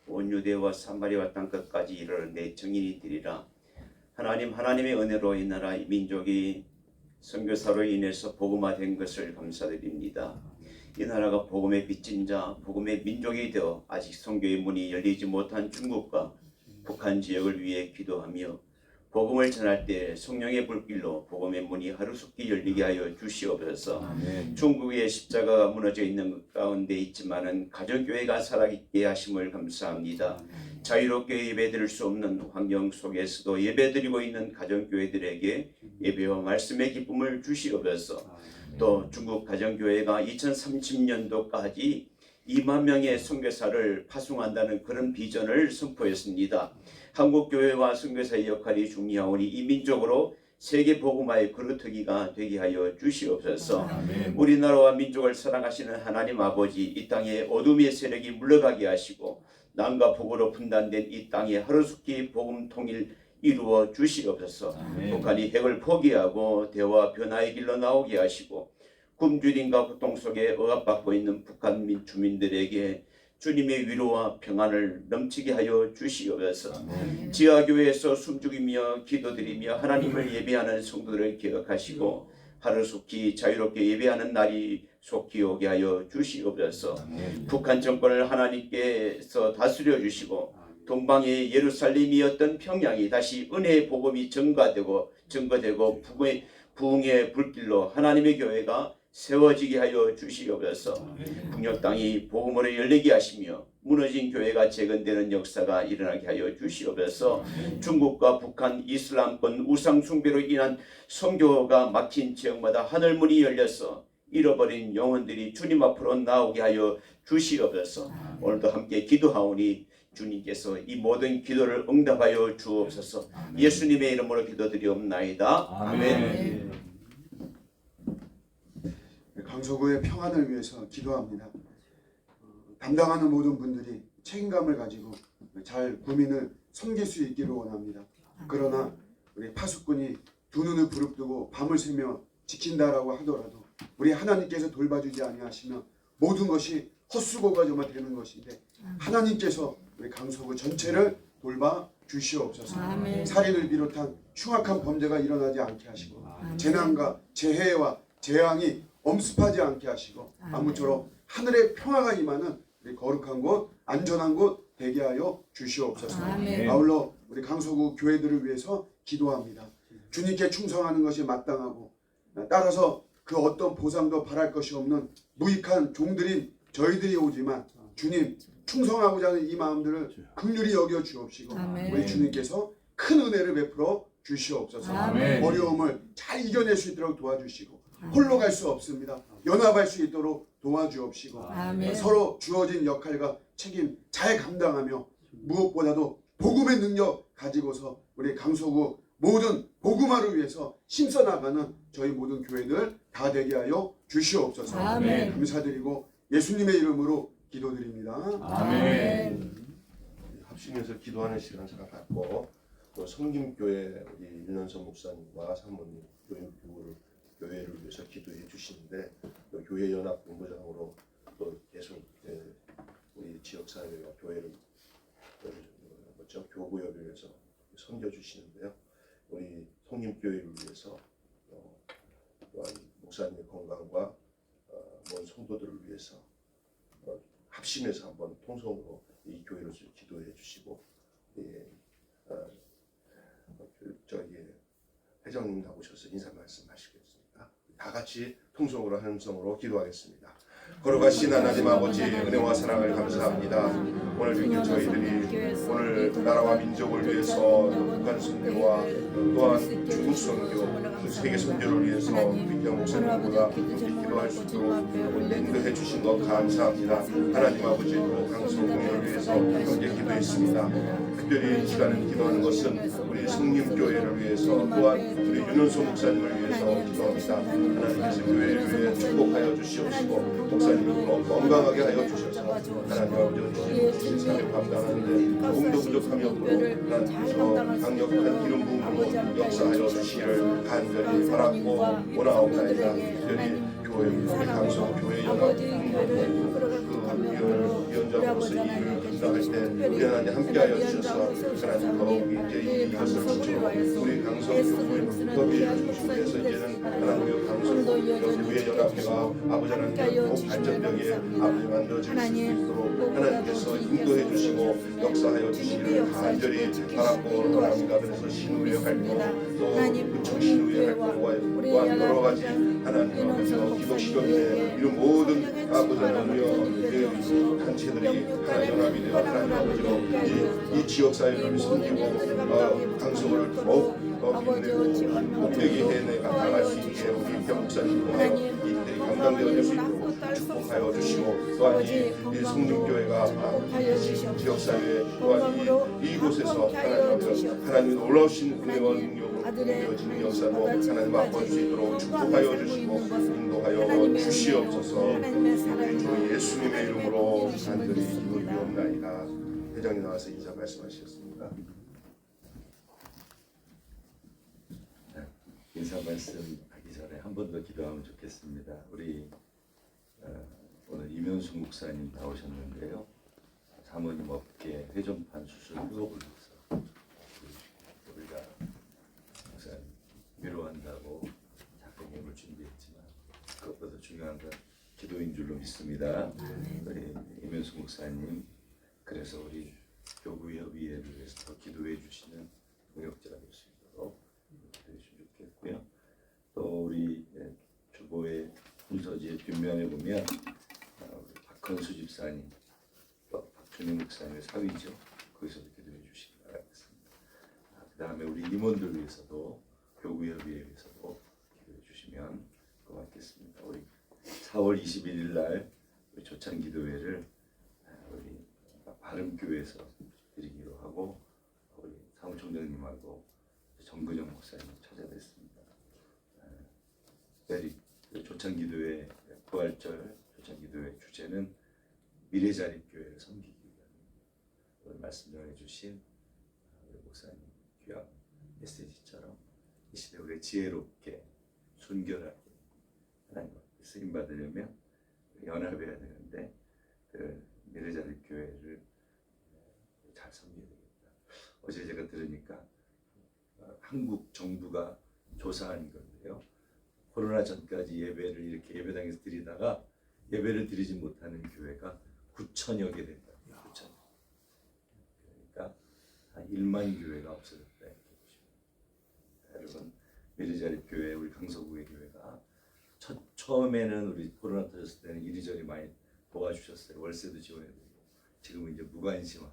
S7: 온 유대와 사마리아 땅 끝까지 이르러 내 증인이 되리라. 하나님의 은혜로 이 나라 민족이 선교사로 인해서 복음화된 것을 감사드립니다. 이 나라가 복음의 빚진 자, 복음의 민족이 되어 아직 선교의 문이 열리지 못한 중국과 북한 지역을 위해 기도하며 복음을 전할 때 성령의 불길로 복음의 문이 하루속히 열리게 하여 주시옵소서. 중국의 십자가가 무너져 있는 가운데 있지만은 가정교회가 살아있게 하심을 감사합니다. 자유롭게 예배드릴 수 없는 환경 속에서도 예배드리고 있는 가정교회들에게 예배와 말씀의 기쁨을 주시옵소서. 또 중국 가정교회가 2030년도까지 2만 명의 선교사를 파송한다는 그런 비전을 선포했습니다. 한국교회와 선교사의 역할이 중요하오니 이민족으로 세계 복음화의 그루터기가 되게 하여 주시옵소서. 우리나라와 민족을 사랑하시는 하나님 아버지, 이 땅에 어둠의 세력이 물러가게 하시고 남과 북으로 분단된 이 땅에 하루속히 복음 통일 이루어 주시옵소서. 북한이 핵을 포기하고 대화 변화의 길로 나오게 하시고 굶주림과 고통 속에 억압받고 있는 북한 주민들에게 주님의 위로와 평안을 넘치게 하여 주시옵소서. 지하교회에서 숨죽이며 기도드리며 하나님을 예배하는 성도들을 기억하시고 하루속히 자유롭게 예배하는 날이 속히 오게 하여 주시옵소서. 북한 정권을 하나님께서 다스려 주시고 동방의 예루살렘이었던 평양이 다시 은혜의 복음이 증거되고 부흥의 불길로 하나님의 교회가 세워지게 하여 주시옵소서. 북녘 땅이 복음으로 열리게 하시며 무너진 교회가 재건되는 역사가 일어나게 하여 주시옵소서. 중국과 북한 이슬람권 우상 숭배로 인한 선교가 막힌 지역마다 하늘문이 열려서 잃어버린 영혼들이 주님 앞으로 나오게 하여 주시옵소서. 오늘도 함께 기도하오니 주님께서 이 모든 기도를 응답하여 주옵소서. 예수님의 이름으로 기도드리옵나이다. 아멘.
S1: 강서구의 평안을 위해서 기도합니다. 담당하는 모든 분들이 책임감을 가지고 잘 구민을 섬길 수 있기를 원합니다. 그러나 우리 파수꾼이 두 눈을 부릅뜨고 밤을 새며 지킨다라고 하더라도 우리 하나님께서 돌봐주지 아니하시면 모든 것이 헛수고가 정말 되는 것인데 하나님께서 우리 강서구 전체를 돌봐 주시옵소서. 살인을 비롯한 흉악한 범죄가 일어나지 않게 하시고 재난과 재해와 재앙이 엄습하지 않게 하시고 아무쪼록 하늘의 평화가 임하는 우리 거룩한 곳, 안전한 곳 되게 하여 주시옵소서. 아울러 우리 강서구 교회들을 위해서 기도합니다. 주님께 충성하는 것이 마땅하고 따라서 그 어떤 보상도 바랄 것이 없는 무익한 종들인 저희들이 오지만 주님 충성하고자 하는 이 마음들을 긍휼히 여겨 주옵시고
S3: 아멘.
S1: 우리 주님께서 큰 은혜를 베풀어 주시옵소서.
S3: 아멘.
S1: 어려움을 잘 이겨낼 수 있도록 도와주시고 홀로 갈 수 없습니다. 연합할 수 있도록 도와주옵시고
S3: 아멘.
S1: 서로 주어진 역할과 책임 잘 감당하며 무엇보다도 복음의 능력 가지고서 우리 강서구 모든 복음화를 위해서 힘써 나가는 저희 모든 교회들 다 되게 하여 주시옵소서.
S3: 아멘.
S1: 감사드리고 예수님의 이름으로 기도드립니다.
S3: 아멘.
S8: 합심해서 기도하는 시간 잠깐 갖고 또 성김교회 우리 윤현석 목사님과 사모님 교회를 위해서 기도해 주시는데 또 교회 연합 본부장으로 또 계속 우리 지역 사회와 교회를 교구협을 위해서 섬겨 주시는데요. 우리 성김교회를 위해서 또한 목사님의 건강과 모든 성도들을 위해서 합심해서 한번 통성으로 이 교회를 기도해 주시고 저기 회장님 나오셔서 인사 말씀하시겠습니다. 다 같이 통성으로 함성으로 기도하겠습니다. 걸어가신 하나님 아버지 은혜와 사랑을 감사합니다. 오늘 이렇게 저희들이 오늘 나라와 민족을 위해서 북한 선교와 또한 중국 선교, 세계 선교를 위해서 위대한 목사님보다 기도할 수 있도록 인도해 주신 것 감사합니다. 하나님 아버지 또 강서공회를 위해서 함께 기도했습니다. 특별히 이 시간에 기도하는 것은 우리 성림교회를 위해서 또한 우리 윤현수 목사님을 위해서 기도합니다. 하나님께서 교회를 위해 축복하여 주시옵시고 목사님으로 건강하게 하여 주셔서 하나님 아버지 세상에 감당하는데 조금도 부족함이 없도록 하나님께서 강력한 기름 부음으로 역사하여 주시기를 간절히 바라고 원하옵나이다. 특별히 교회 우리 강서 교회 연합 위원장으로서 이 일을 감당할 때 우리 하나님 함께하여 주셔서 하나님 더욱 이제 이것을 붙여 우리 강서 교회를 중심해서 이제는 하나님의 강서 교회 연합회가 아버지 하나님의 더욱 발전적인 아버지 만들어질 수 있도록 하나님께서 인도해 주시고 역사하여 주시기를 간절히 바라고 하나님과 그래서 신우의 활동 또 구청 신우의 활동과 또한 여러 가지 하나님 아버지와 기독시경회 이런 모든 아버지 하나님의 단체들이 하나님 연합이 되어 하나님 아버지로 이 지역사회를 섬기고 강성을 더욱 빛내고 목되게 해내가 나갈 수 있게 우리 병 목사님과 이들이 감당되어질 수 있도록 축복하여 주시고 또한 이 성림교회가 지역사회 또한 이곳에서 하나님의 놀라우신 은혜와 능력으로 이루어지는 역사로 하나님 맛볼 수 있도록 축복하여 주시고 인도하여 주시옵소서. 주 예수님의 이름으로 간절히 기도드리옵나이다. 회장님 나와서 인사 말씀하시겠습니다.
S9: 인사 말씀하기 전에 한 번 더 기도하면 좋겠습니다. 우리 오늘 이면수 목사님 나오셨는데요. 사모님 어깨 회전판 수술 의혹을 해서 우리가 목사님 위로한다고 작품을 준비했지만 그것보다 중요한 건 기도인 줄로 믿습니다. 우리 이면수 목사님 그래서 우리 교구협의회를 위해서 더 기도해 주시는 동역자가 될 수 있도록 기도해 주시면 좋겠고요. 또 우리 주보의 문서지의 뒷면에 보면 우리 박헌수 집사님, 또 박준영 목사님의 사위죠. 거기서도 기도해 주시기 바라겠습니다. 그 다음에 우리 임원들 위해서도 교구협의회 위해서도 기도해 주시면 고맙겠습니다. 우리 4월 21일 날 우리 조찬기도회를 우리 바른교회에서 드리기로 하고 우리 사무총장님하고 정근영 목사님 찾아뵙습니다. 특별히 조찬기도회 부활절 조찬기도회 주제는 미래자립교회를 섬기기 위한 오늘 말씀 전해주신 우리 목사님 귀한 메시지처럼 이 시대 우리 지혜롭게 순결하게 하나님과 쓰임 받으려면 연합해야 되는데 그 미래자립교회를 잘 섬겨야 되겠다. 어제 제가 들으니까 한국 정부가 조사한 건데요. 코로나 전까지 예배를 이렇게 예배당에서 드리다가 예배를 드리지 못하는 교회가 9천여 개 된다. 9천. 그러니까 한 1만 교회가 없어졌다. 이렇게 보시면 여러분 미래자립교회 우리 강서구의 교회가 첫 처음에는 우리 코로나 터졌을 때는 이리저리 많이 도와주셨어요. 월세도 지원해드리고 지금은 이제 무관심하고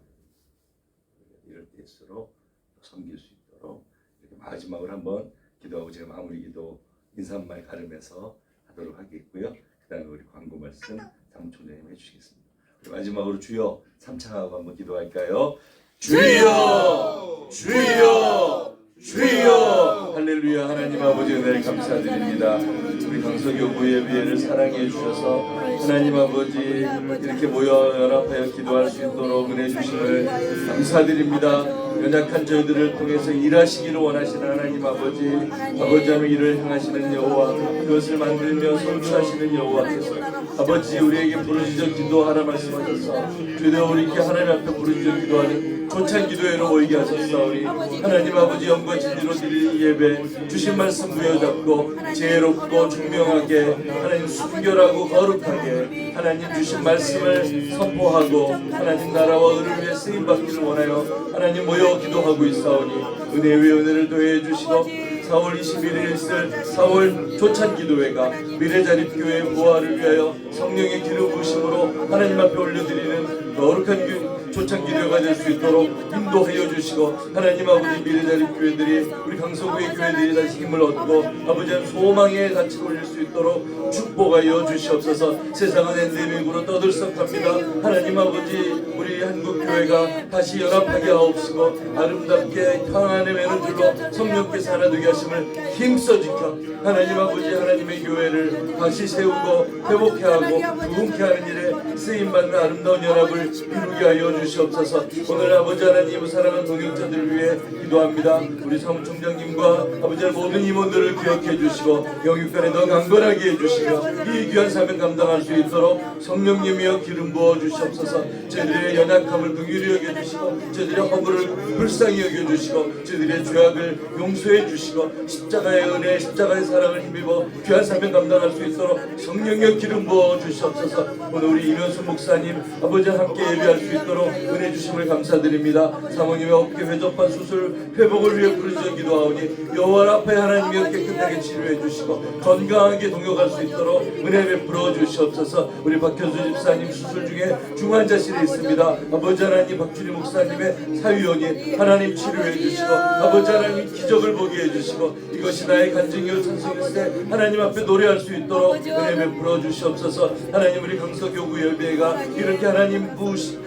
S9: 이럴 때일수록 섬길 수 있도록 이렇게 마지막으로 한번 기도하고 제가 마무리 기도 인사 한 말 가르면서 하도록 하겠고요. 그 다음에 우리 광고 말씀 사무총장님 해주시겠습니다. 우리 마지막으로 주여 삼창하고 한번 기도할까요? 주여 주여 주여 할렐루야. 하나님 아버지 은혜를 감사드립니다. 우리 강서교구 예배를 사랑해 주셔서 하나님 아버지 이렇게 모여 연합하여 기도할 수 있도록 은혜 주심을 감사드립니다. 연약한 저희들을 통해서 일하시기를 원하시는 하나님 아버지 하나님 일을 행하시는 여호와 그것을 만들며 성취하시는 여호와께서 아버지 우리에게 부르짖어 기도하라 말씀하셔서 주여 우리 이렇게 하나님 앞에 부르짖어 기도하는 초창 기도회로 모이게 하셨사오니 하나님 아버지 영과 진리로 드리는 예배 주신 말씀 부여잡고 지혜롭고 중명하게 하나님 순결하고 거룩하게 하나님 주신 말씀을 선포하고 하나님 나라와 의를 위해 쓰임받기를 원하여 하나님 모여 기도하고 있사오니 은혜 위에 은혜를 더해 주시고 4월 21일 있을 4월 조찬 기도회가 미래자립교회의 부활을 위하여 성령의 기름 부으심으로 하나님 앞에 올려드리는 거룩한 조찬 기도회가 될 수 있도록 인도하여 주시고 하나님 아버지 미래자립교회들이 우리 강서구의 교회들이 다시 힘을 얻고 아버지의 소망에 같이 올릴 수 있도록 축복하여 주시옵소서. 세상은 엔데믹으로 떠들썩합니다. 하나님 아버지 우리 한국교회가 다시 연합하게 하옵시고 아름답게 평안의 매너줄로 성령께서 하나 되게 하심을 힘써 지켜 하나님 아버지 하나님의 교회를 다시 세우고 회복해 하고 부흥케 하는 일에 쓰임받는 아름다운 연합을 이루게 하여 주시옵소서. 오늘 아버지 하나님 사랑하는 동역자들을 위해 기도합니다. 우리 사무총장님과 아버지 모든 임원들을 기억해 주시고 영육간에 더 강건하게 해주시며 이 귀한 사명 감당할 수 있도록 성령님이여 기름 부어 주시옵소서. 저희들의 연약함을 긍휼히 여겨주시고 저희들의 허물을 불쌍히 여겨주시고 저희들의 죄악을 용서해 주시고 십자가의 은혜 십자가의 사랑을 힘입어 귀한 사명 감당할 수 있도록 성령의 기름 부어 주시옵소서. 오늘 우리 이면수 목사님 아버지와 함께 예배할 수 있도록 은혜 주심을 감사드립니다. 사모님의 어깨 회전판 수술 회복을 위해 부르짖어 기도하오니 여호와 앞에 하나님이 깨끗하게 치료해 주시고 건강하게 동역할 수 있도록 은혜 베풀어 주시옵소서. 우리 박현수 집사님 수술 중에 중환자실에 있습니다. 아버지 하나님 박준희 목사님의 사위원이 하나님 치료해 주시고 아버지 하나님 기적을 보게 해주시고 이것이 나의 간증이요 찬송일세 하나님 앞에 노래할 수 있도록 은혜 베풀어 주시옵소서. 하나님 우리 강서교구 예배가 이렇게 하나님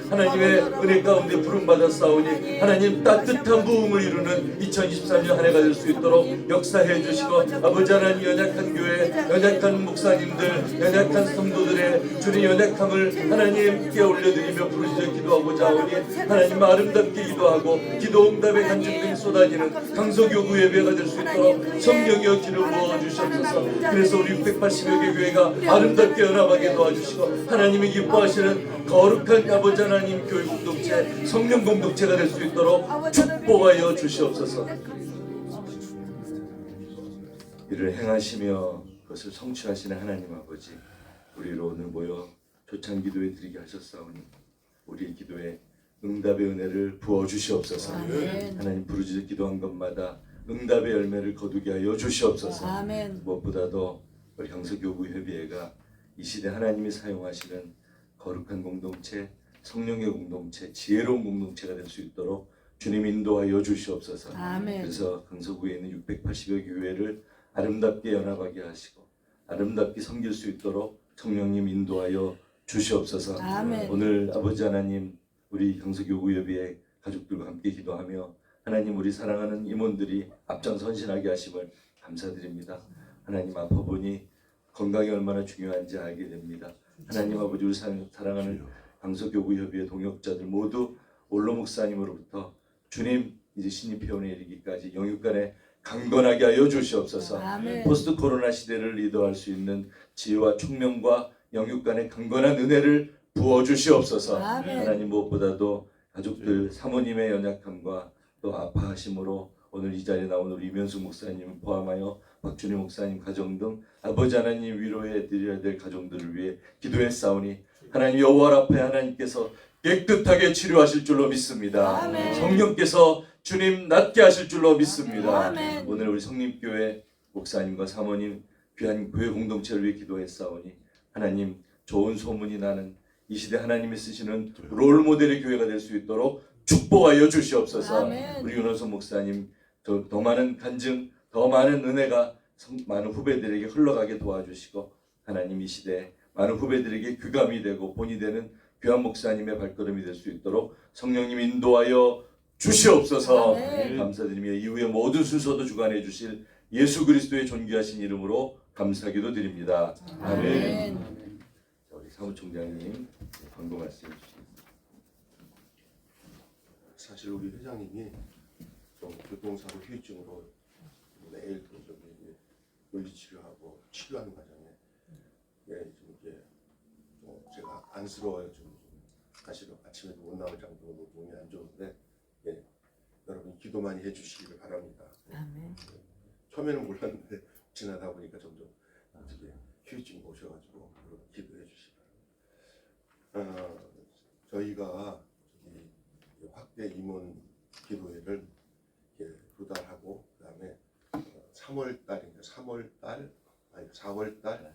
S9: 하나님의 은혜 가운데 부름받았사오니 하나님 따뜻한 부흥을 이루는 2023년 한 해가 될 수 있도록 역사해 주시고 아버지 하나님 연약한 교회 연약한 목사님들 연약한 성도들의 주님 연약함을 하나님께 올려드리며 부르짖어 기도하고자 하오니 하나님 아름답게 기도하고 기도 응답의 간증들이 쏟아지는 강서교구 예배가 될 수 있도록 성령이여 기름 부어 주시옵소서. 그래서 우리 680여 개 교회가 아름답게 연합하게 도와주시고 하나님이 기뻐하시는 거룩한 아버지 하나님 교회 공동체 성령 공동체가 될 수 있도록 축복하여 주시옵소서. 이를 행하시며 그것을 성취하시는 하나님 아버지 우리로 오늘 모여 조찬 기도에 드리게 하셨사오니 우리의 기도에 응답의 은혜를 부어 주시옵소서.
S10: 아멘.
S9: 하나님 부르짖어 기도한 것마다 응답의 열매를 거두게 하여 주시옵소서.
S10: 아멘.
S9: 무엇보다도 우리 강서교구 협의회가 이 시대 하나님이 사용하시는 거룩한 공동체 성령의 공동체 지혜로운 공동체가 될 수 있도록 주님 인도하여 주시옵소서.
S10: 아멘.
S9: 그래서 강서구에 있는 680여 교회를 아름답게 연합하게 하시고 아름답게 섬길 수 있도록 성령님 인도하여 주시옵소서.
S10: 아멘.
S9: 오늘 아버지 하나님 우리 강서교구 예배의 가족들과 함께 기도하며 하나님 우리 사랑하는 임원들이 앞장 선신하게 하심을 감사드립니다. 하나님 아파 보니 건강이 얼마나 중요한지 알게 됩니다. 하나님 아버지 우리 사랑하는 강서교구 협의회 동역자들 모두 올로 목사님으로부터 주님 이제 신입회원에 이르기까지 영육간에 강건하게 하여 주시옵소서.
S10: 아멘.
S9: 포스트 코로나 시대를 리더할 수 있는 지혜와 총명과 영육간의 강건한 은혜를 부어 주시옵소서.
S10: 아멘.
S9: 하나님 무엇보다도 가족들 사모님의 연약함과 또 아파하심으로 오늘 이 자리에 나온 우리 이면수 목사님 포함하여 박준희 목사님 가정 등 아버지 하나님 위로해 드려야 될 가정들을 위해 기도했사오니 하나님 여호와 앞에 하나님께서 깨끗하게 치료하실 줄로 믿습니다.
S10: 아멘.
S9: 성령께서 주님 낫게 하실 줄로 믿습니다.
S10: 아멘.
S9: 오늘 우리 성림교회 목사님과 사모님 귀한 교회 공동체를 위해 기도했사오니 하나님 좋은 소문이 나는 이 시대 하나님이 쓰시는 롤 모델의 교회가 될 수 있도록 축복하여 주시옵소서. 우리 윤호선 목사님 더 많은 간증, 더 많은 은혜가 많은 후배들에게 흘러가게 도와주시고 하나님 이 시대에 많은 후배들에게 귀감이 되고 본이 되는 귀한 목사님의 발걸음이 될 수 있도록 성령님 인도하여 주시옵소서. 감사드리며 이후에 모든 순서도 주관해 주실 예수 그리스도의 존귀하신 이름으로 감사기도 드립니다. 아멘. 자, 우리 사무총장님 광고 말씀해 주시겠습니다.
S8: 사실 우리 회장님이 좀 교통사고 후유증으로 매일 물리치료하고 치료하는 과정에 좀 이게 제가 안쓰러워요. 좀 사실 아침에도 못 나올 정도로 몸이 안 좋은데 여러분 기도 많이 해주시기를 바랍니다. 처음에는 몰랐는데 지나다 보니까 점점 어떻게 후유증이 오셔가지고 여러분 기도해 주시기 바랍니다. 저희가 확대 임원 기도회를 2달 하고 그다음에 4월달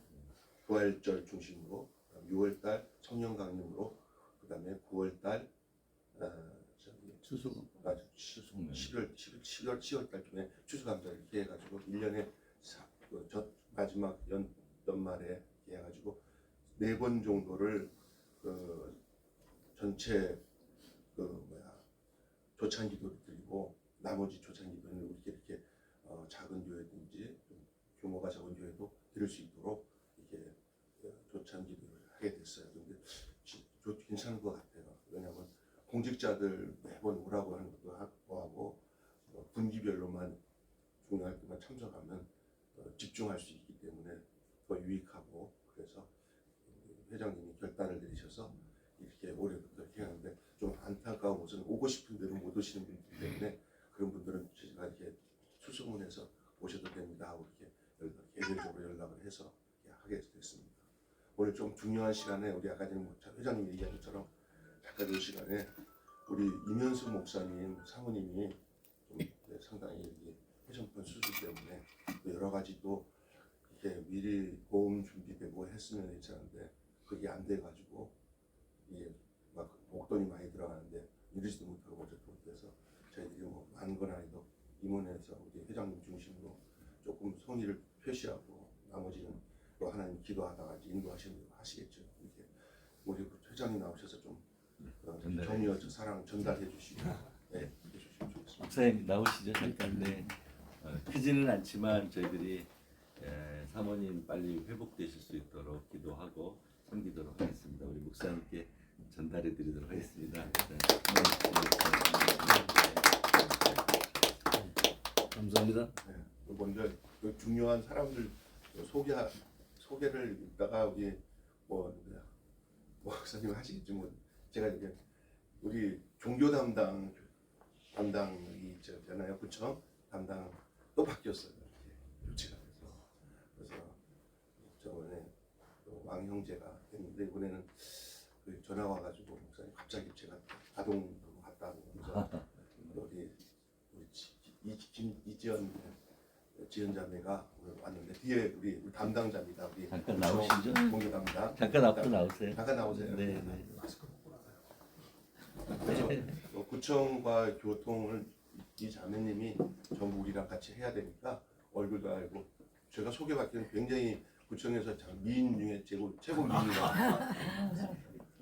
S8: 부활절 중심으로 6월달 청년 강림으로 그다음에 9월달 추수 10월달쯤에 추수감사 이렇게 해가지고 1년에 마지막 연말에 해가지고 4번 정도를 전체 조찬기도를 드리고 나머지 조찬기도는 이렇게 작은 교회든지 규모가 작은 교회도 드릴 수 있도록 이렇게 조찬기도를 하게 됐어요. 근데 괜찮은 것 같아요. 왜냐하면 공직자들 매번 오라고 하는 것도 하고 분기별로만 중요할 때만 참석하면 집중할 수 있기 때문에 더 유익하고 그래서 회장님이 결단을 내리셔서 이렇게 올해부터 이렇게 하는데 좀 안타까운 것은 오고 싶은 대로 못 오시는 분들 때문에 그런 분들은 제가 이렇게 수소문해서 오셔도 됩니다 하고 이렇게 개별적으로 연락을 해서 하게 됐습니다. 오늘 좀 중요한 시간에 우리 아까 전에 회장님 얘기한 것처럼 작가들 시간에 우리 임현수 목사님 사모님이 좀 상당히 회전권 수술 때문에 여러 가지 또 이렇게 미리 보험 준비되고 했으면 괜찮은데 그게 안 돼가지고 이게 막 목돈이 많이 들어가는데 이러지도 못하고 어쨌든 그래서 저희들이 뭐 많은 건 아니도 임원회에서 우리 회장님 중심으로 조금 성의를 표시하고 나머지는 또 하나님 기도하다가 인도하시는 대로 하시겠죠. 이렇게 우리 회장님 나오셔서 좀 정의와 사랑 전달해 주시고 해주시면 좋겠습니다.
S9: 목사님 나오시죠 잠깐. 네. 크지는 않지만 저희들이 사모님 빨리 회복되실 수 있도록 기도하고 섬기도록 하겠습니다. 우리 목사님께 전달해 드리도록 하겠습니다. 감사합니다.
S8: 먼저 중요한 사람들 소개를 이따가 우리 목사님 하시겠지 뭐 제가 이제 우리 종교 담당이 있잖아요. 구청 담당 또 바뀌었어요. 교체가 돼서 그래서 저번에 왕 형제가 했는데 이번에는 전화 와가지고 목사님 갑자기 제가 아동으로 갔다 오면서 우리 지연 자매가 오늘 왔는데 뒤에 우리 담당자입니다. 우리
S9: 잠깐 나오시죠.
S8: 공개 담당.
S9: 잠깐 앞으로 나오세요.
S8: 잠깐 나오세요.
S9: 네.
S8: 마스크 벗고 나가요. 그래서 구청과 교통을 이 자매님이 전부 우리랑 같이 해야 되니까 얼굴도 알고 제가 소개받기는 굉장히 구청에서 미인 중에 최고 미인이다.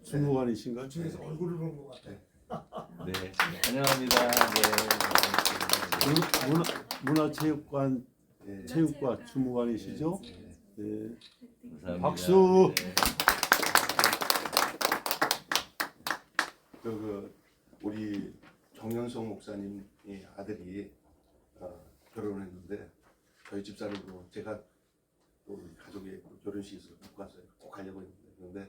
S1: 주무관이신가요? 중에서 얼굴을 본 것 같아요.
S9: 네. 환영합니다. 네.
S1: 문화체육관
S8: 네.
S1: 체육과 주무관이시죠? 네.
S9: 감사합니다.
S1: 박수.
S9: 네.
S8: 우리 정연성 목사님의 아들이 결혼했는데 저희 집사람으로 제가 또 우리 가족의 결혼식에서 갖고 왔어요. 꼭 가려고 했는데 그런데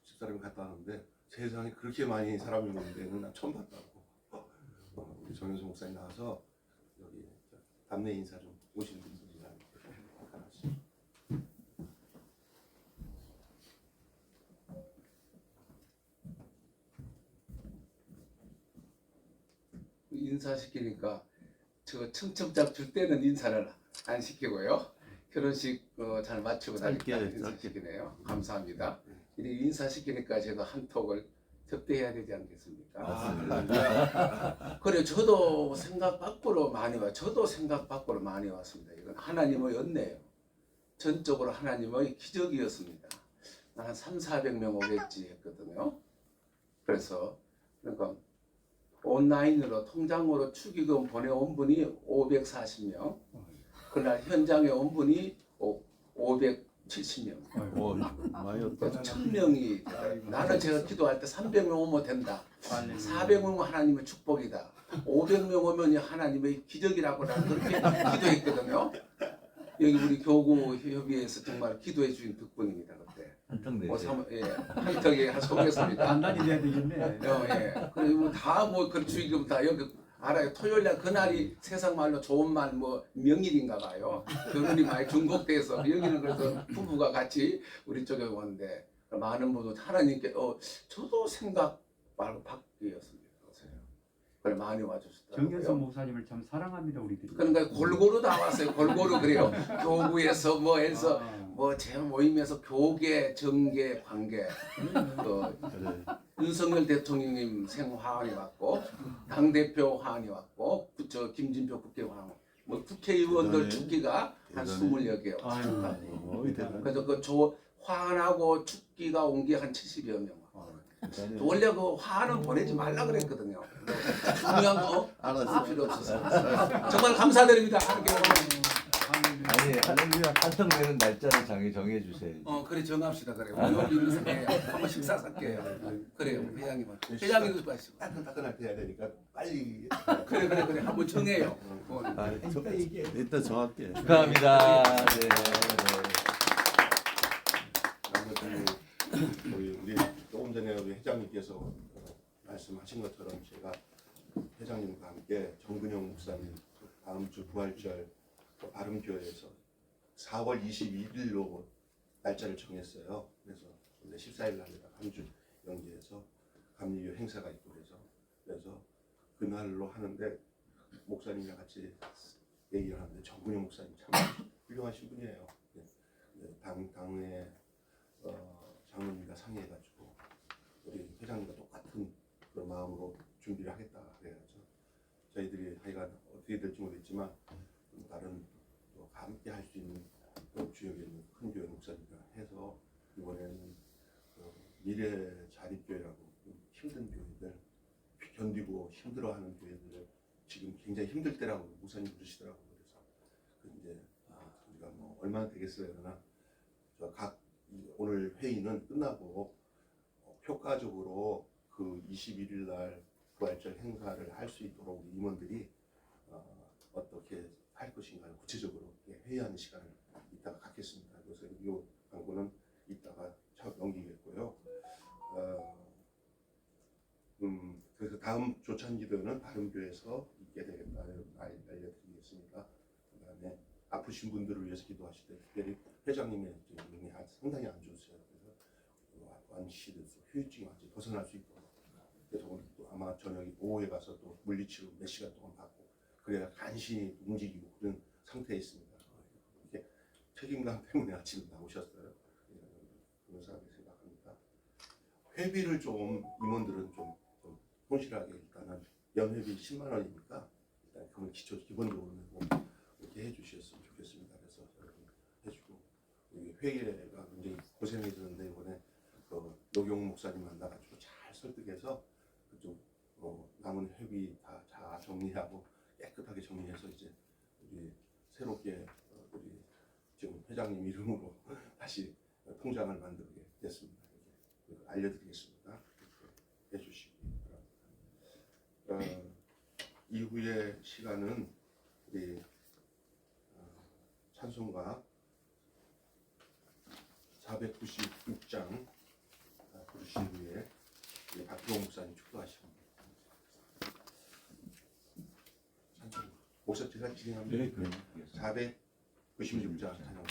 S8: 집사람이 갔다 왔는데 세상에 그렇게 많이 사람이 오는 데는 난 처음 봤다고. 우리 정연성 목사님 나와서 여기 답례 인사 좀 오시는 분들이랑 하나씩.
S10: 인사시키니까 저 청첩장 줄 때는 인사를 안 시키고요. 결혼식 잘 마치고
S8: 짧게,
S10: 나니까 인사시키네요. 감사합니다. 이 인사시키니까 제가 한 톡을 접대해야 되지 않겠습니까? 그래 저도 생각 밖으로 많이 왔습니다. 이건 하나님의 은혜예요. 전적으로 하나님의 기적이었습니다. 한 300~400명 오겠지 했거든요. 그래서 그러니까 온라인으로 통장으로 축의금 보내온 분이 540명, 그날 현장에 온 분이 570명.
S8: 많이 왔다.
S10: 1000명이 나는 제가 기도할 때 300명 오면 된다. 400명 오면 하나님의 축복이다. 500명 오면 하나님의 기적이라고 나는 그렇게 기도했거든요. 여기 우리 교구 협의회에서 정말 기도해 주신 덕분입니다. 그때.
S9: 한턱
S10: 한턱에 속였습니다.
S11: 단단히 돼야 되겠네.
S10: 예. 그리고 다그 주의금 다 여기 알아요. 토요일날 그날이 세상 말로 좋은 말 명일인가 봐요. 결혼이 많이 중복돼서 여기는 그래서 부부가 같이 우리 쪽에 오는데 많은 분들 하나님께 저도 생각 말고 바뀌었습니다. 그래 많이 와주셨더라고요.
S11: 정현석 목사님을 참 사랑합니다 우리들이.
S10: 그러니까 골고루 다 왔어요. 골고루 그래요. 교구에서 뭐해서 제 모임에서 교계, 정계, 관계, 윤석열 대통령님 생화환이 왔고 당 대표 화환이 왔고 김진표 국회의원, 국회의원들 축기가 한 20여 개요. 그래서 화환하고 축기가 온 게 한 70여 명. 원래 그 화환은 보내지 말라 그랬거든요. 중요한 거 필요 없었어요. 정말 감사드립니다.
S9: 아니 할렐루야 한턱 내는 날짜를 정해 주세요.
S10: 그래 정합시다. 그래. 오늘 있는 게 한번 식사 살게요. 그래요. 회장님도 빠지고.
S8: 따끈따끈할 때 해야 되니까 빨리.
S10: 그래. 한번 정해요.
S8: 일단 정할게.
S9: 축하합니다. 네.
S8: 우리 조금 전에 우리 회장님께서 말씀하신 것처럼 제가 회장님과 함께 정근영 목사님 다음 주 부활절 바른교회에서 4월 22일로 날짜를 정했어요. 그래서 14일 날에다 한 주 연기해서 감리교 행사가 있고 그래서 그날로 하는데 목사님이랑 같이 얘기를 하는데 정근영 목사님 참 훌륭하신 분이에요. 당의 장로님과 상의해가지고 우리 회장님과 똑같은 그런 마음으로 준비를 하겠다 그래가지고 저희들이 하여간 어떻게 될지 모르겠지만 다른 또 함께 할 수 있는 또 지역에 있는 큰 교회 목사님과 해서 이번에는 미래 자립교회라고 힘든 교회들 견디고 힘들어하는 교회들을 지금 굉장히 힘들 때라고 목사님 그러시더라고요. 그래서 이제 우리가 얼마나 되겠어요. 그러나 각 오늘 회의는 끝나고 효과적으로 그 21일 날 부활절 행사를 할 수 있도록 임원들이 어떻게 할 것인가를 구체적으로 회의하는 시간을 이따가 갖겠습니다. 그래서 이 광고는 이따가 넘기겠고요. 그래서 다음 조찬기도는 바른교회에서 있게 되겠다 알려드리겠습니다. 그다음에 아프신 분들을 위해서 기도하실 때 특별히 회장님의 몸이 상당히 안 좋으세요. 그래서 완치돼서 후유증이 완전히 벗어날 수 있도록 그래서 오늘 또 아마 저녁에 오후에 가서 또 물리치료 몇 시간 동안 받고 그래야 간신히 움직이고 그런 상태에 있습니다. 이렇게 책임감 때문에 아침에 나오셨어요. 그런 사람이 생각합니다. 회비를 좀 임원들은 좀 손실하게 일단은 연회비 10만 원이니까 일단 그걸 기본적으로 내고 이렇게 해주셨으면 좋겠습니다. 그래서 여러분 해주고 회계가 굉장히 고생이 드는데 이번에 그 노경 목사님 만나가지고 잘 설득해서 그쪽 남은 회비 다 정리하고 깨끗하게 정리해서 이제 우리 새롭게 우리 지금 회장님 이름으로 다시 통장을 만들게 됐습니다. 알려드리겠습니다. 해주시기 바랍니다. 이후의 시간은 우리 찬송가 496장 부르신 후에 박기호 목사님 축도하시면 찬송 목사 제가 진행합니다. 496장 찬양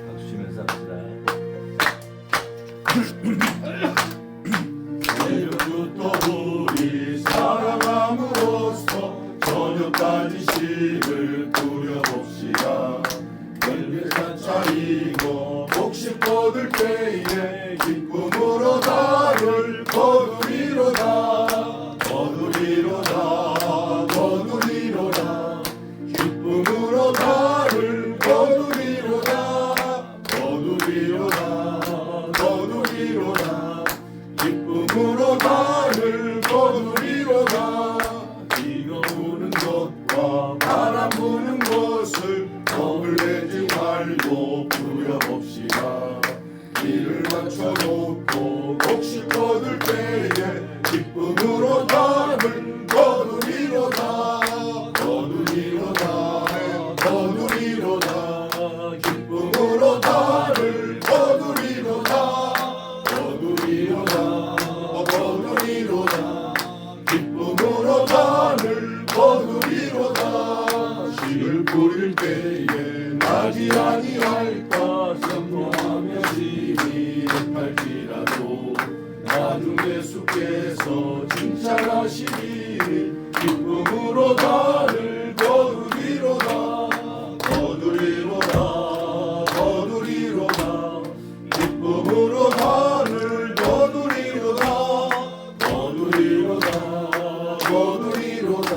S9: 박수 치면서 합시다.
S1: 내일부터 우리 사랑함으로써 저녁까지 씨를 뿌릴 때에 나지 아니할까 성령하며 시비를 할지라도 나중 예수께서 칭찬하시기를 기쁨으로 나를 거두리로다 거두리로다 거두리로다 기쁨으로 나를 거두리로다 거두리로다 거두리로다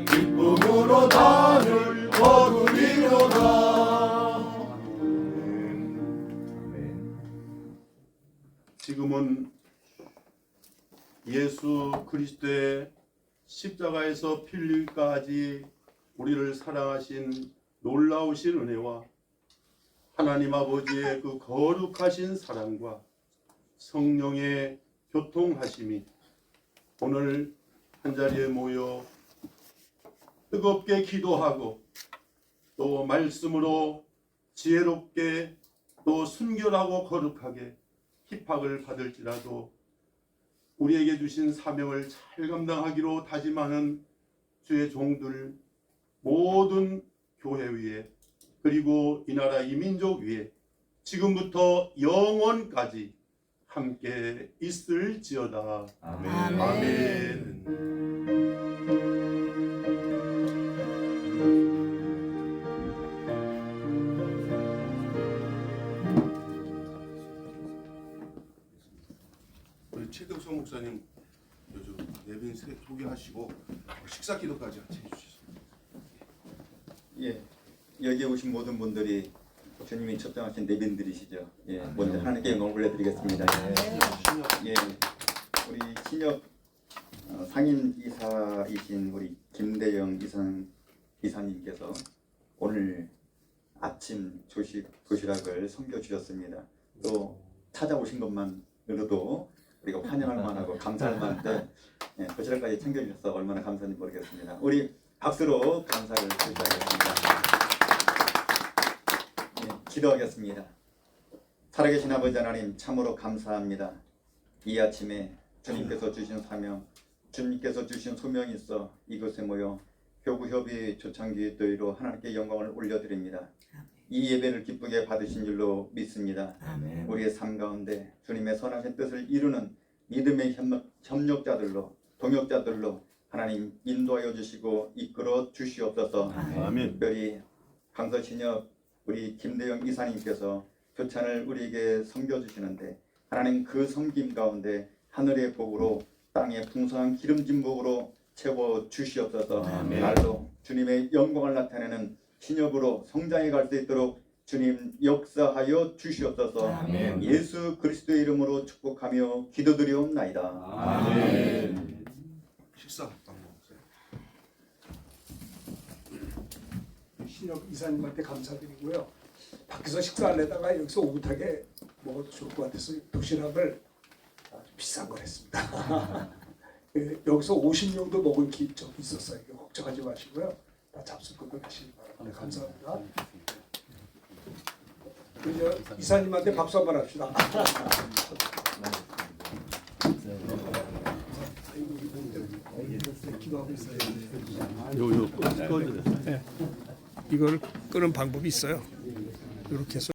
S1: 기쁨으로 나를 거두리로다.
S8: 지금은 예수 그리스도의 십자가에서 필리까지 우리를 사랑하신 놀라우신 은혜와 하나님 아버지의 그 거룩하신 사랑과 성령의 교통하심이 오늘 한자리에 모여 뜨겁게 기도하고 또 말씀으로 지혜롭게 또 순결하고 거룩하게 힙학을 받을지라도 우리에게 주신 사명을 잘 감당하기로 다짐하는 주의 종들 모든 교회 위에 그리고 이 나라 이 민족 위에 지금부터 영원까지 함께 있을지어다.
S1: 아멘.
S8: 아멘.
S1: 우리 최덕성 목사님 요즘 예배 소개하시고 식사 기도까지 같이 해주셨습니다.
S12: 예, 여기 오신 모든 분들이 주님이 초청하신 내빈들이시죠. 예, 먼저 하나님께 영광을 올려드리겠습니다. 예, 우리 신협 상인 이사이신 우리 김대영 이사님께서 오늘 아침 도시락을 섬겨주셨습니다. 또 찾아오신 것만으로도 우리가 환영할 만하고 감사할 만한데 예, 도시락까지 챙겨주셔서 얼마나 감사한지 모르겠습니다. 우리 박수로 감사를 드리겠습니다. 예, 기도하겠습니다. 살아계신 아버지 하나님 참으로 감사합니다. 이 아침에 주님께서 주신 사명, 주님께서 주신 소명이 있어 이곳에 모여 교구협의 조창기 도의로 하나님께 영광을 올려드립니다. 이 예배를 기쁘게 받으신 줄로 믿습니다. 우리의 삶 가운데 주님의 선하신 뜻을 이루는 믿음의 협력자들로 동역자들로 하나님 인도하여 주시고 이끌어 주시옵소서. 특별히 강서신협 우리 김대영 이사님께서 교찬을 우리에게 섬겨주시는데 하나님 그 섬김 가운데 하늘의 복으로 땅의 풍성한 기름진 복으로 채워 주시옵소서. 날로 주님의 영광을 나타내는 신협으로 성장해 갈 수 있도록 주님 역사하여 주시옵소서. 아멘. 예수 그리스도의 이름으로 축복하며 기도드리옵나이다.
S1: 아멘. 식사 방법 없어요?
S5: 신협 이사님한테 감사드리고요. 밖에서 식사하려다가 여기서 오붓하게 먹어도 좋을 것 같아서 도시락을 아주 비싼 걸 했습니다. 여기서 50명도 먹을 적이 있었어요. 걱정하지 마시고요. 다 잡수고도 하시기 바랍니다. 감사합니다. 이제 이사님한테 박수 한번 합시다. 기도하고 있어요. 이걸 끄는 방법이 있어요. 이렇게 해서